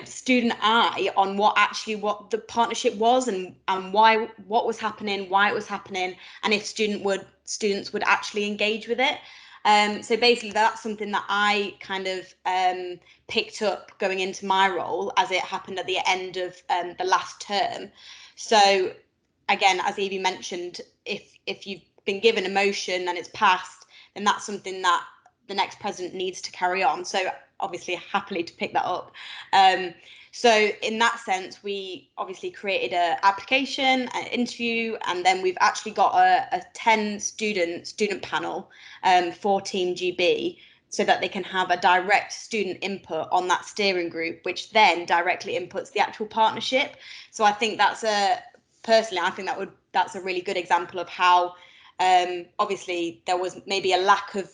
student eye on what the partnership was, and what was happening, why it was happening, and if students would actually engage with it. So basically, that's something that I kind of picked up going into my role, as it happened at the end of the last term. So again, as Evie mentioned, if you've been given a motion and it's passed, then that's something that the next president needs to carry on. So obviously happily to pick that up. So in that sense, we obviously created an application, an interview, and then we've actually got a 10 student panel for Team GB, so that they can have a direct student input on that steering group, which then directly inputs the actual partnership. So I think that's a really good example of how obviously there was maybe a lack of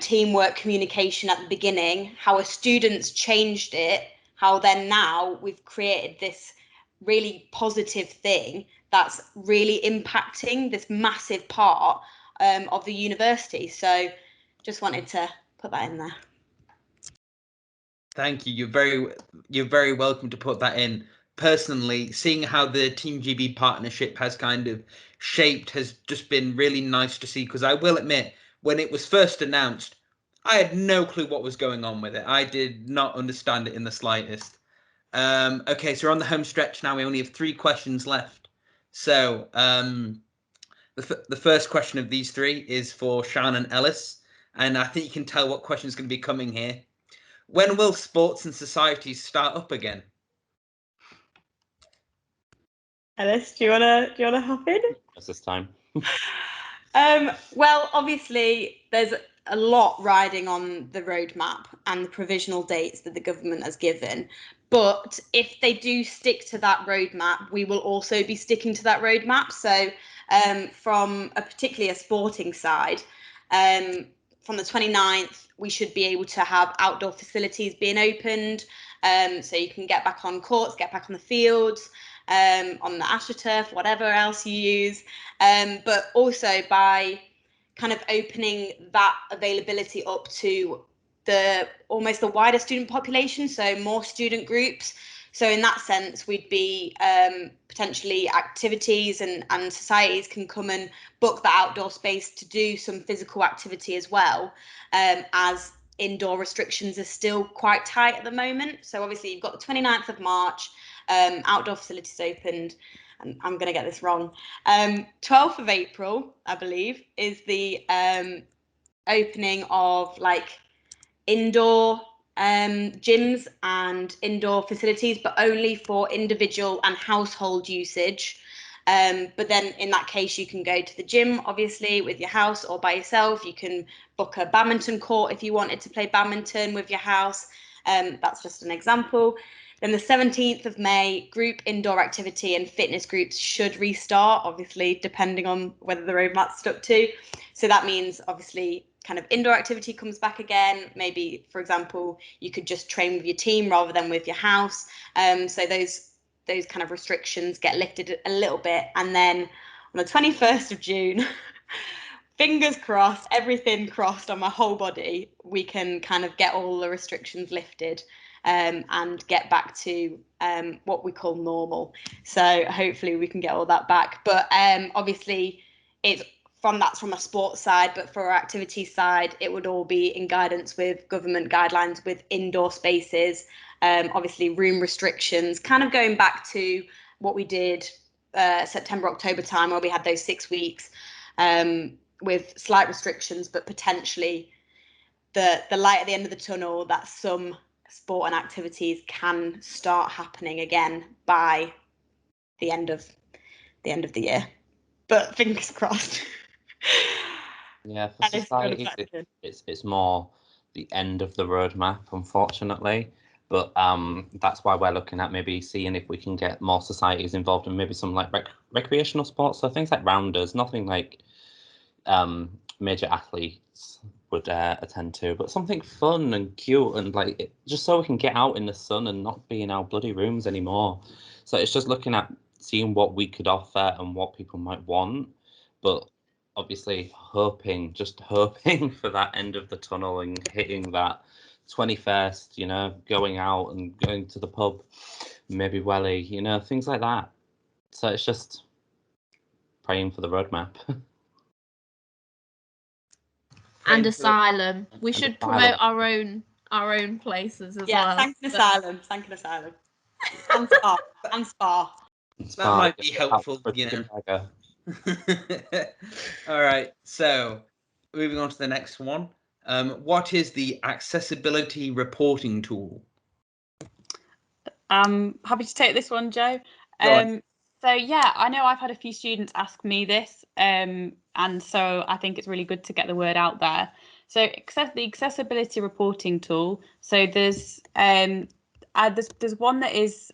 teamwork, communication at the beginning, how our students changed it, how then now we've created this really positive thing that's really impacting this massive part of the university. So just wanted to put that in there. Thank you. You're very welcome to put that in. Personally, seeing how the Team GB partnership has kind of shaped has just been really nice to see, because I will admit, when it was first announced, I had no clue what was going on with it. I did not understand it in the slightest. Okay, so we're on the home stretch now. We only have 3 questions left. So the first question of these 3 is for Sian and Ellis, and I think you can tell what question is going to be coming here. When will sports and societies start up again? Ellis, do you wanna hop in? What's this time? Well, obviously, there's a lot riding on the roadmap and the provisional dates that the government has given. But if they do stick to that roadmap, we will also be sticking to that roadmap. So from particularly a sporting side. From the 29th, we should be able to have outdoor facilities being opened, so you can get back on courts, get back on the fields, on the AstroTurf, whatever else you use, but also by kind of opening that availability up to almost the wider student population, so more student groups. So in that sense, we'd be potentially activities and societies can come and book the outdoor space to do some physical activity as well, as indoor restrictions are still quite tight at the moment. So obviously you've got the 29th of March, outdoor facilities opened, and I'm going to get this wrong. 12th of April, I believe, is the opening of like indoor gyms and indoor facilities, but only for individual and household usage. But then in that case, you can go to the gym, obviously, with your house or by yourself. You can book a badminton court if you wanted to play badminton with your house. That's just an example. Then the 17th of May, group indoor activity and fitness groups should restart, obviously, depending on whether the roadmap's stuck to. So that means, obviously, kind of indoor activity comes back again. Maybe, for example, you could just train with your team rather than with your house. So those kind of restrictions get lifted a little bit. And then on the 21st of June, fingers crossed, everything crossed on my whole body, we can kind of get all the restrictions lifted and get back to what we call normal. So hopefully we can get all that back. But obviously it's from a sports side, but for our activity side, it would all be in guidance with government guidelines with indoor spaces, obviously room restrictions, kind of going back to what we did September, October time, where we had those 6 weeks with slight restrictions, but potentially the light at the end of the tunnel that some sport and activities can start happening again by the end of the year. But fingers crossed. Yeah, for society, it's more the end of the roadmap, unfortunately. But that's why we're looking at maybe seeing if we can get more societies involved in maybe some like recreational sports. So things like rounders, nothing like major athletes would attend to, but something fun and cute and like just so we can get out in the sun and not be in our bloody rooms anymore. So it's just looking at seeing what we could offer and what people might want, but obviously hoping for that end of the tunnel and hitting that 21st, you know, going out and going to the pub, maybe welly, you know, things like that. So it's just praying for the roadmap. And asylum. We should promote our own places as well. Yeah, Sankin Asylum. And Spa. That might be helpful, you know. All right, so moving on to the next one. What is the accessibility reporting tool? I'm happy to take this one, Joe. So yeah, I know I've had a few students ask me this, and so I think it's really good to get the word out there. So the accessibility reporting tool. So there's one that is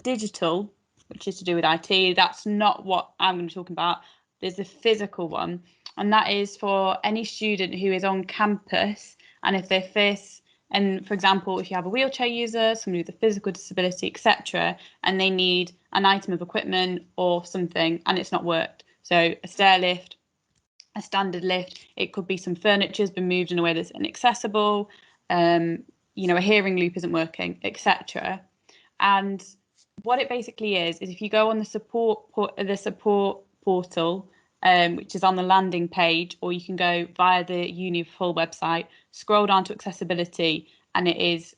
digital, which is to do with IT. That's not what I'm going to be talking about. There's a physical one, and that is for any student who is on campus, and if they face, and for example, if you have a wheelchair user, somebody with a physical disability, etc., and they need an item of equipment or something and it's not worked. So a stair lift, a standard lift, it could be some furniture has been moved in a way that's inaccessible, you know, a hearing loop isn't working, etc. And what it basically is if you go on the support portal, which is on the landing page, or you can go via the Uni Full website, scroll down to accessibility, and it is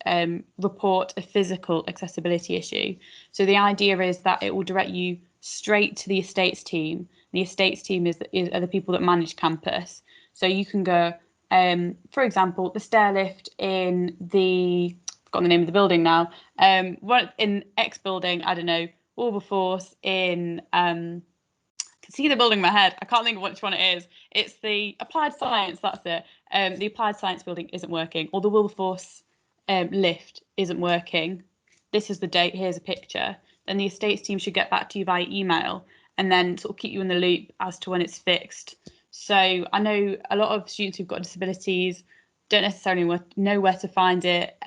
report a physical accessibility issue. So the idea is that it will direct you straight to the estates team. The estates team are the people that manage campus. So you can go, for example, the stair lift in I've forgotten the name of the building now. In X building, I don't know, Wilberforce in. I can see the building in my head. I can't think of which one it is. It's the Applied Science, that's it. The Applied Science building isn't working, or the Wilberforce lift isn't working. This is the date, here's a picture. Then the estates team should get back to you via email and then sort of keep you in the loop as to when it's fixed. So I know a lot of students who've got disabilities don't necessarily know where to find it,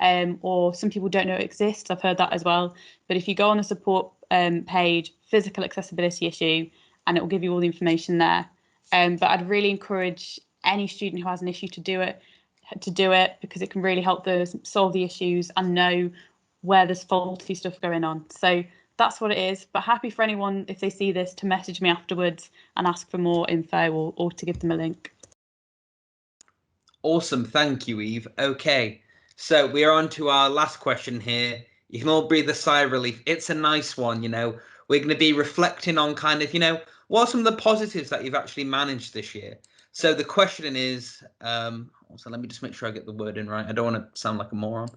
or some people don't know it exists. I've heard that as well. But if you go on the support page, physical accessibility issue, and it will give you all the information there. But I'd really encourage any student who has an issue to do it, because it can really help them solve the issues and know where there's faulty stuff going on. So that's what it is. But happy for anyone, if they see this, to message me afterwards and ask for more info, or to give them a link. Awesome. Thank you, Eve. Okay, so we are on to our last question here. You can all breathe a sigh of relief. It's a nice one, you know. We're going to be reflecting on kind of, you know, what are some of the positives that you've actually managed this year? So the question is, also let me just make sure I get the word in right. I don't want to sound like a moron.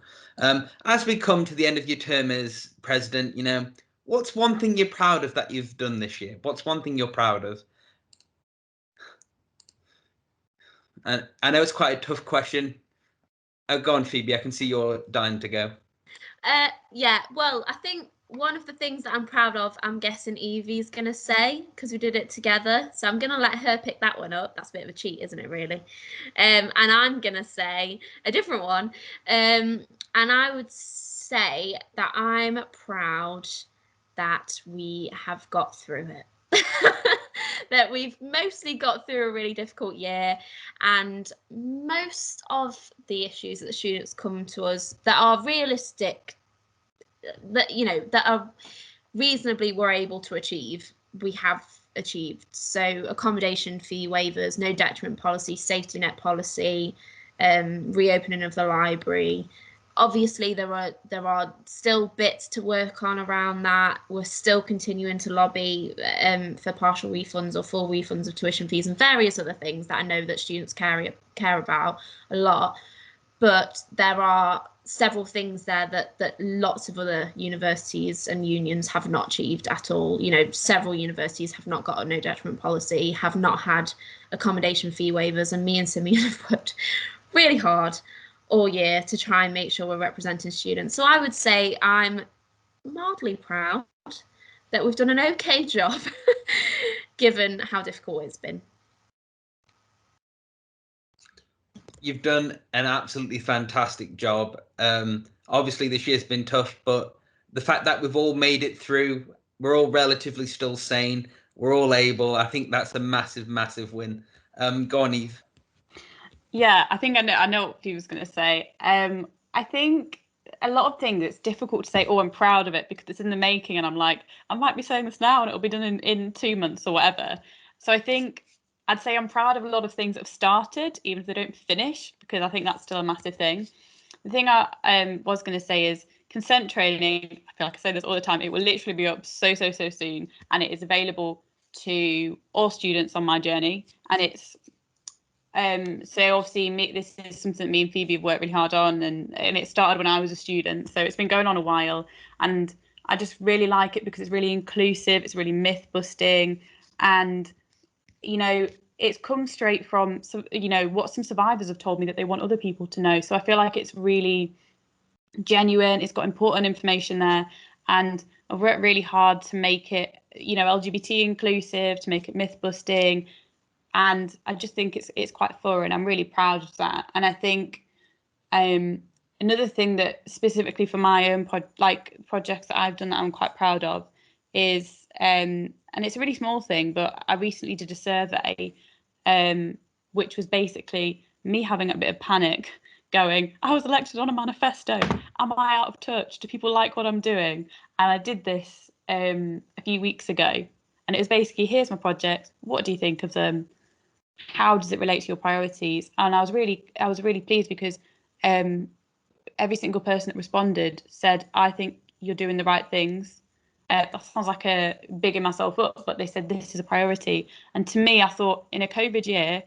As we come to the end of your term as president, you know, what's one thing you're proud of that you've done this year? What's one thing you're proud of? And I know it's quite a tough question. Oh, go on, Phoebe. I can see you're dying to go. Yeah, well, I think one of the things that I'm proud of, I'm guessing Evie's going to say, because we did it together. So I'm going to let her pick that one up. That's a bit of a cheat, isn't it, really? And I'm going to say a different one. And I would say that I'm proud that we have got through it. That we've mostly got through a really difficult year, and most of the issues that the students come to us that are realistic, that, you know, that are reasonably we're able to achieve, we have achieved. So accommodation fee waivers, no detriment policy, safety net policy, reopening of the library. Obviously, there are still bits to work on around that. We're still continuing to lobby for partial refunds or full refunds of tuition fees and various other things that I know that students care about a lot. But there are several things there that lots of other universities and unions have not achieved at all. You know, several universities have not got a no detriment policy, have not had accommodation fee waivers, and me and Simeon have worked really hard all year to try and make sure we're representing students. So I would say I'm mildly proud that we've done an okay job given how difficult it's been. You've done an absolutely fantastic job. Obviously this year's been tough, but the fact that we've all made it through, we're all relatively still sane, we're all able, I think that's a massive, massive win. Go on, Eve. Yeah, I think I know what he was going to say. I think a lot of things, it's difficult to say, oh, I'm proud of it, because it's in the making, and I'm like, I might be saying this now and it'll be done in 2 months or whatever. So I think I'd say I'm proud of a lot of things that have started, even if they don't finish, because I think that's still a massive thing. The thing I was going to say is consent training. I feel like I say this all the time. It will literally be up so soon, and it is available to all students on My Journey, and it's so obviously this is something that me and Phoebe have worked really hard on, and it started when I was a student, so it's been going on a while, and I just really like it because it's really inclusive, it's really myth busting, and you know, it's come straight from, you know, what some survivors have told me that they want other people to know. So I feel like it's really genuine, it's got important information there, and I've worked really hard to make it, you know, LGBT inclusive, to make it myth busting. And I just think it's quite thorough, and I'm really proud of that. And I think another thing that specifically for my own projects that I've done that I'm quite proud of is, and it's a really small thing, but I recently did a survey, which was basically me having a bit of panic, going, I was elected on a manifesto. Am I out of touch? Do people like what I'm doing? And I did this a few weeks ago, and it was basically, here's my project. What do you think of them? How does it relate to your priorities? And I was really pleased, because every single person that responded said, I think you're doing the right things. That sounds like a bigging myself up, but they said this is a priority. And to me, I thought, in a COVID year,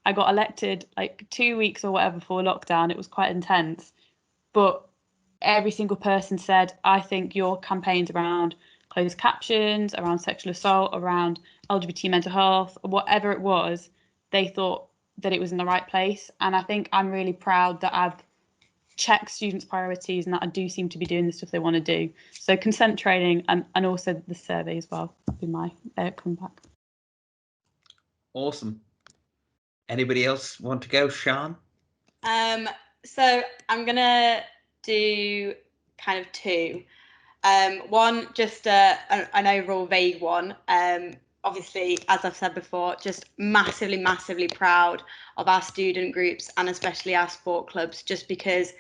I got elected like 2 weeks or whatever before lockdown. It was quite intense, but every single person said, I think your campaigns around closed captions, around sexual assault, around LGBT mental health, whatever it was, they thought that it was in the right place. And I think I'm really proud that I've check students' priorities and that I do seem to be doing the stuff they want to do. So consent training and also the survey as well would be my comeback. Awesome. Anybody else want to go, Sian? So I'm gonna do kind of two. One, just an overall vague one. Obviously, as I've said before, just massively proud of our student groups and especially our sport clubs, just because.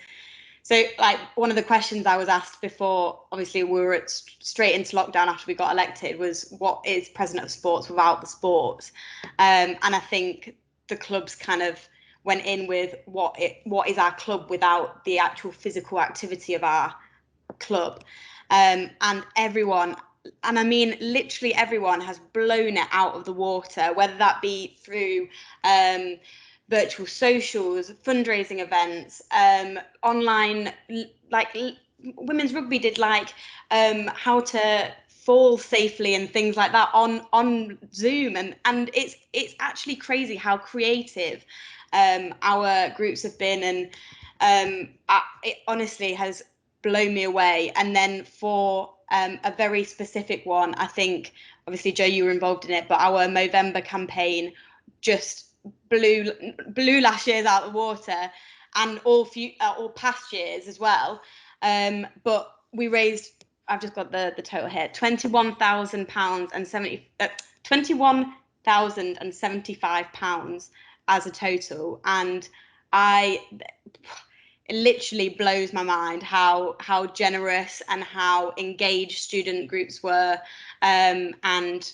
So, like, one of the questions I was asked before, obviously, we were straight into lockdown after we got elected, was what is President of Sports without the sports? And I think the clubs kind of went in with what is our club without the actual physical activity of our club. And everyone, and I mean literally everyone, has blown it out of the water, whether that be through virtual socials, fundraising events, online, like women's rugby did like how to fall safely and things like that on Zoom, and it's actually crazy how creative our groups have been, and it honestly has blown me away. And then for a very specific one, I think obviously Joe, you were involved in it, but our Movember campaign just blew last year's out of the water, and all past years as well. But we raised, I've just got the total here, £21,000 and £21,075 as a total, and it literally blows my mind how generous and how engaged student groups were, and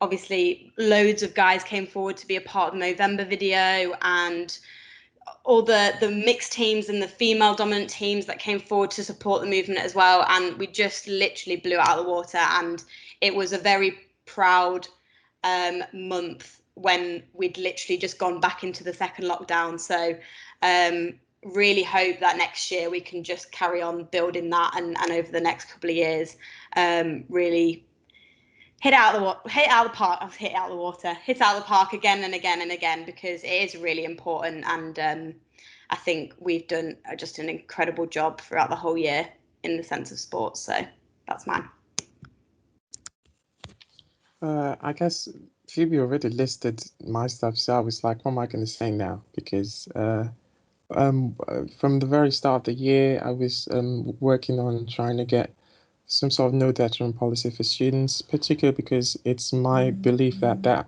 obviously loads of guys came forward to be a part of the Movember video, and all the mixed teams and the female dominant teams that came forward to support the movement as well, and we just literally blew it out of the water. And it was a very proud month when we'd literally just gone back into the second lockdown. So really hope that next year we can just carry on building that, and over the next couple of years really hit out of the park again and again and again, because it is really important. And I think we've done just an incredible job throughout the whole year in the sense of sports. So that's mine. I guess Phoebe already listed my stuff, so I was like, what am I going to say now? Because from the very start of the year, I was working on trying to get some sort of no detriment policy for students, particularly because it's my belief that that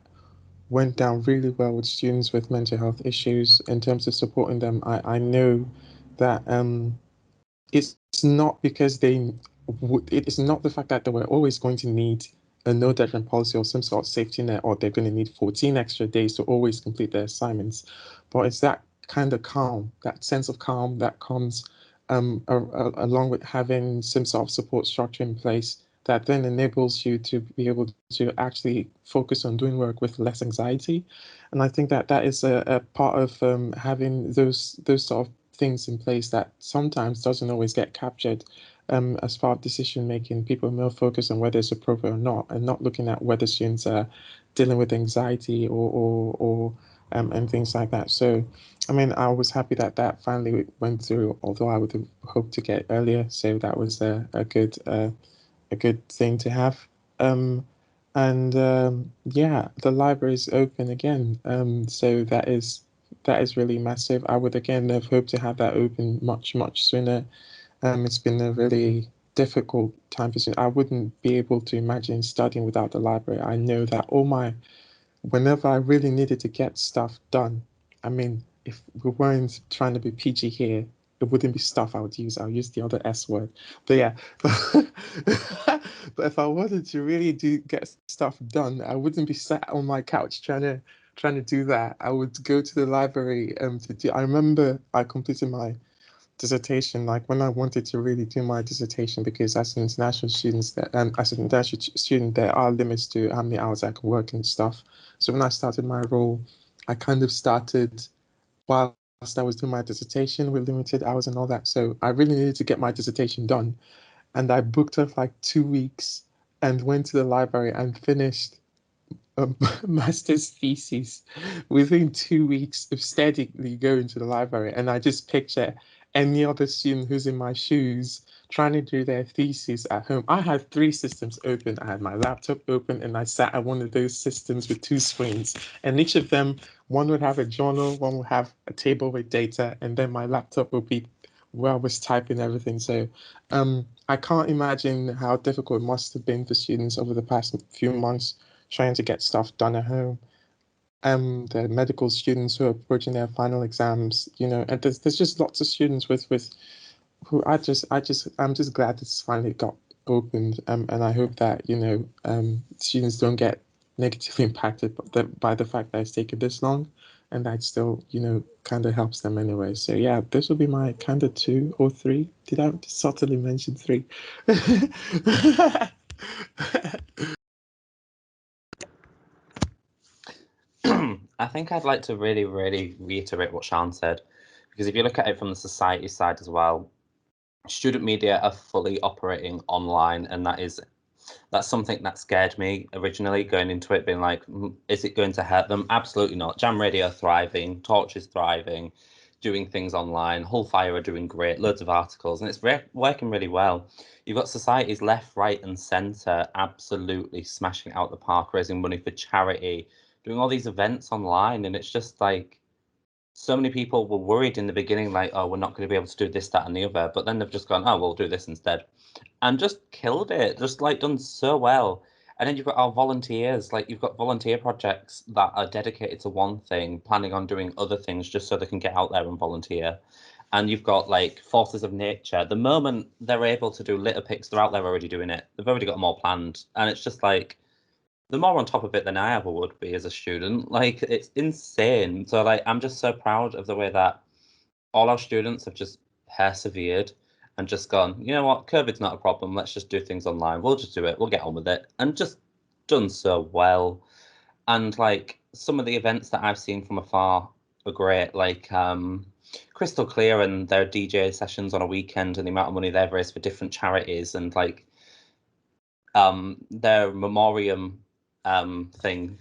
went down really well with students with mental health issues in terms of supporting them. I know that it's not because it's not the fact that they were always going to need a no detriment policy or some sort of safety net, or they're going to need 14 extra days to always complete their assignments, but it's that kind of calm, that sense of calm that comes along with having some sort of support structure in place that then enables you to be able to actually focus on doing work with less anxiety. And I think that that is a part of having those sort of things in place that sometimes doesn't always get captured as part of decision making. People are more focused on whether it's appropriate or not, and not looking at whether students are dealing with anxiety or and things like that. So, I mean, I was happy that that finally went through, although I would have hoped to get earlier. So that was a good thing to have. Yeah, the library is open again. So that is really massive. I would again have hoped to have that open much sooner. It's been a really difficult time for students. I wouldn't be able to imagine studying without the library. I know that whenever I really needed to get stuff done, I mean, if we weren't trying to be PG here, it wouldn't be stuff I would use. I'll use the other S word. But yeah, but if I wanted to really get stuff done, I wouldn't be sat on my couch trying to do that. I would go to the library to do. I remember I completed my dissertation, like when I wanted to really do my dissertation, because as an international student, there are limits to how many hours I can work and stuff. So when I started my role, I kind of started whilst I was doing my dissertation with limited hours and all that. So I really needed to get my dissertation done, and I booked off like 2 weeks and went to the library and finished a master's thesis within 2 weeks of steadily going to the library. And I just picture any other student who's in my shoes trying to do their thesis at home. I had 3 systems open. I had my laptop open and I sat at one of those systems with 2 screens. And each of them, one would have a journal, one would have a table with data, and then my laptop would be where I was typing everything. So I can't imagine how difficult it must have been for students over the past few months trying to get stuff done at home. The medical students who are approaching their final exams, you know, and there's just lots of students with who I'm just glad this finally got opened, and I hope that, you know, students don't get negatively impacted by the fact that it's taken this long, and that still, you know, kind of helps them anyway. So yeah, this will be my kind of 2 or 3. Did I subtly mention 3? I think I'd like to really reiterate what Sian said, because if you look at it from the society side as well, student media are fully operating online, and that's something that scared me originally going into it, being like, is it going to hurt them? Absolutely not. Jam Radio thriving, Torch is thriving, doing things online, Hullfire are doing great, loads of articles, and it's working really well. You've got societies left, right and centre absolutely smashing out the park, raising money for charity, doing all these events online, and it's just like, so many people were worried in the beginning, like, oh, we're not going to be able to do this, that and the other, but then they've just gone, oh, we'll do this instead, and just killed it, just like done so well. And then you've got our volunteers, like you've got volunteer projects that are dedicated to one thing, planning on doing other things just so they can get out there and volunteer. And you've got like Forces of Nature. The moment they're able to do litter picks, they're out there already doing it. They've already got them all planned. And it's just like, they're more on top of it than I ever would be as a student. Like, it's insane. So like, I'm just so proud of the way that all our students have just persevered and just gone, you know what, COVID's not a problem, let's just do things online, we'll just do it, we'll get on with it, and just done so well. And like, some of the events that I've seen from afar are great, like Crystal Clear and their DJ sessions on a weekend, and the amount of money they've raised for different charities, and like their memoriam DJ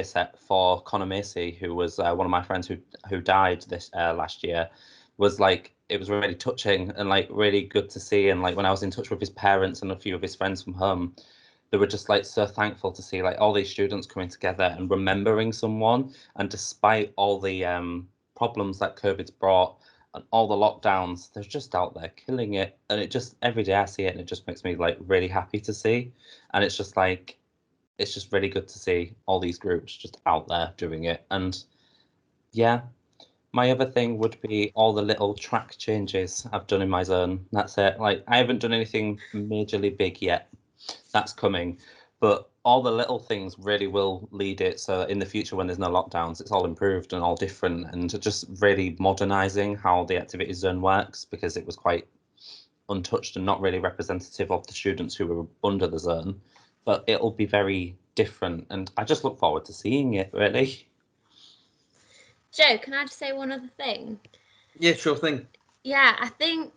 set for Conor Macy, who was one of my friends who died this last year, was like, it was really touching and like really good to see. And like, when I was in touch with his parents and a few of his friends from home, they were just like so thankful to see like all these students coming together and remembering someone. And despite all the problems that COVID's brought and all the lockdowns, they're just out there killing it. And it just, every day I see it, and it just makes me like really happy to see. And it's just like, it's just really good to see all these groups just out there doing it. And yeah, my other thing would be all the little track changes I've done in my zone. That's it. Like, I haven't done anything majorly big yet. That's coming. But all the little things really will lead it. So in the future, when there's no lockdowns, it's all improved and all different, and just really modernising how the activity zone works, because it was quite untouched and not really representative of the students who were under the zone. But it'll be very different, and I just look forward to seeing it, really. Joe, can I just say one other thing? Yeah, sure thing. Yeah, I think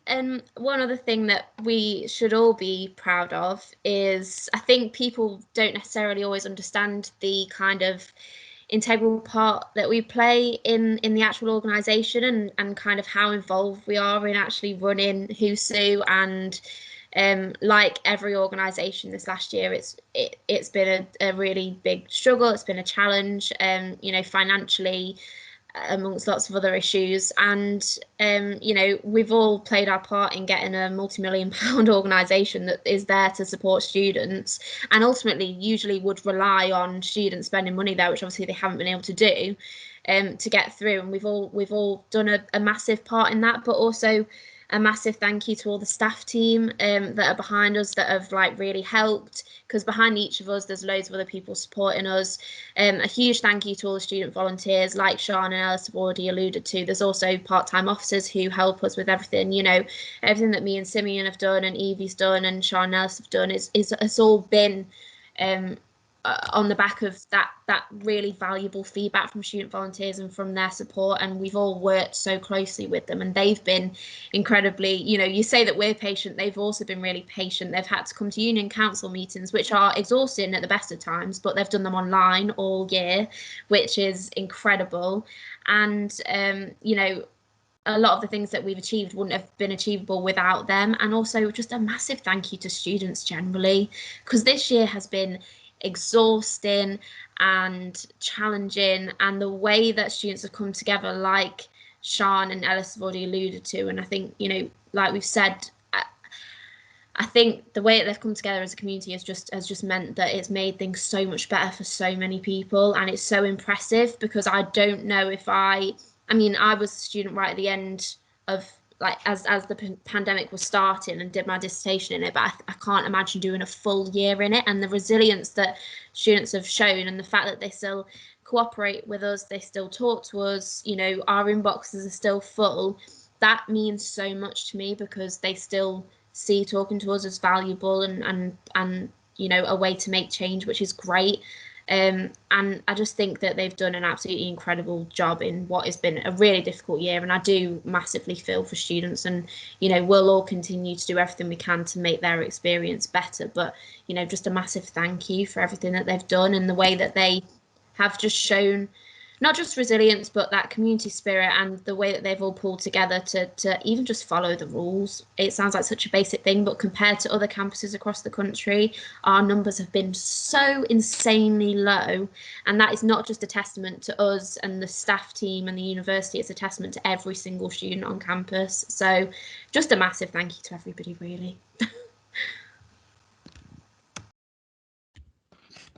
one other thing that we should all be proud of is, I think people don't necessarily always understand the kind of integral part that we play in the actual organisation, and kind of how involved we are in actually running WHOSU. And like every organisation this last year, it's been a really big struggle. It's been a challenge, you know, financially, amongst lots of other issues. And you know, we've all played our part in getting a multi-million-pound organisation that is there to support students, and ultimately usually would rely on students spending money there, which obviously they haven't been able to do, to get through. And we've all done a massive part in that, but also a massive thank you to all the staff team that are behind us, that have like really helped, because behind each of us there's loads of other people supporting us. A huge thank you to all the student volunteers, like Sian and Ellis have already alluded to. There's also part-time officers who help us with everything, you know, everything that me and Simeon have done and Evie's done and Sian and Ellis have done it's all been on the back of that really valuable feedback from student volunteers and from their support. And we've all worked so closely with them, and they've been incredibly, you know, you say that we're patient, they've also been really patient. They've had to come to union council meetings, which are exhausting at the best of times, but they've done them online all year, which is incredible. And you know, a lot of the things that we've achieved wouldn't have been achievable without them. And also just a massive thank you to students generally, because this year has been exhausting and challenging, and the way that students have come together, like Sian and Ellis have already alluded to, and I think, you know, like we've said, I think the way that they've come together as a community has just meant that it's made things so much better for so many people, and it's so impressive, because I don't know if I mean, I was a student right at the end of, like, as the pandemic was starting, and did my dissertation in it, but I can't imagine doing a full year in it. And the resilience that students have shown, and the fact that they still cooperate with us, they still talk to us, you know, our inboxes are still full, that means so much to me, because they still see talking to us as valuable and you know, a way to make change, which is great. And I just think that they've done an absolutely incredible job in what has been a really difficult year, and I do massively feel for students, and, you know, we'll all continue to do everything we can to make their experience better. But, you know, just a massive thank you for everything that they've done, and the way that they have just shown not just resilience, but that community spirit, and the way that they've all pulled together to even just follow the rules. It sounds like such a basic thing, but compared to other campuses across the country, our numbers have been so insanely low. And that is not just a testament to us and the staff team and the university, it's a testament to every single student on campus. So just a massive thank you to everybody, really.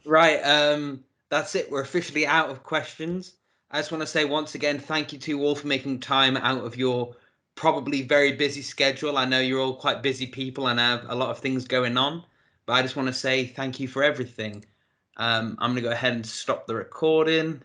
Right, that's it. We're officially out of questions. I just want to say once again, thank you to you all for making time out of your probably very busy schedule. I know you're all quite busy people and have a lot of things going on, but I just want to say thank you for everything. I'm going to go ahead and stop the recording.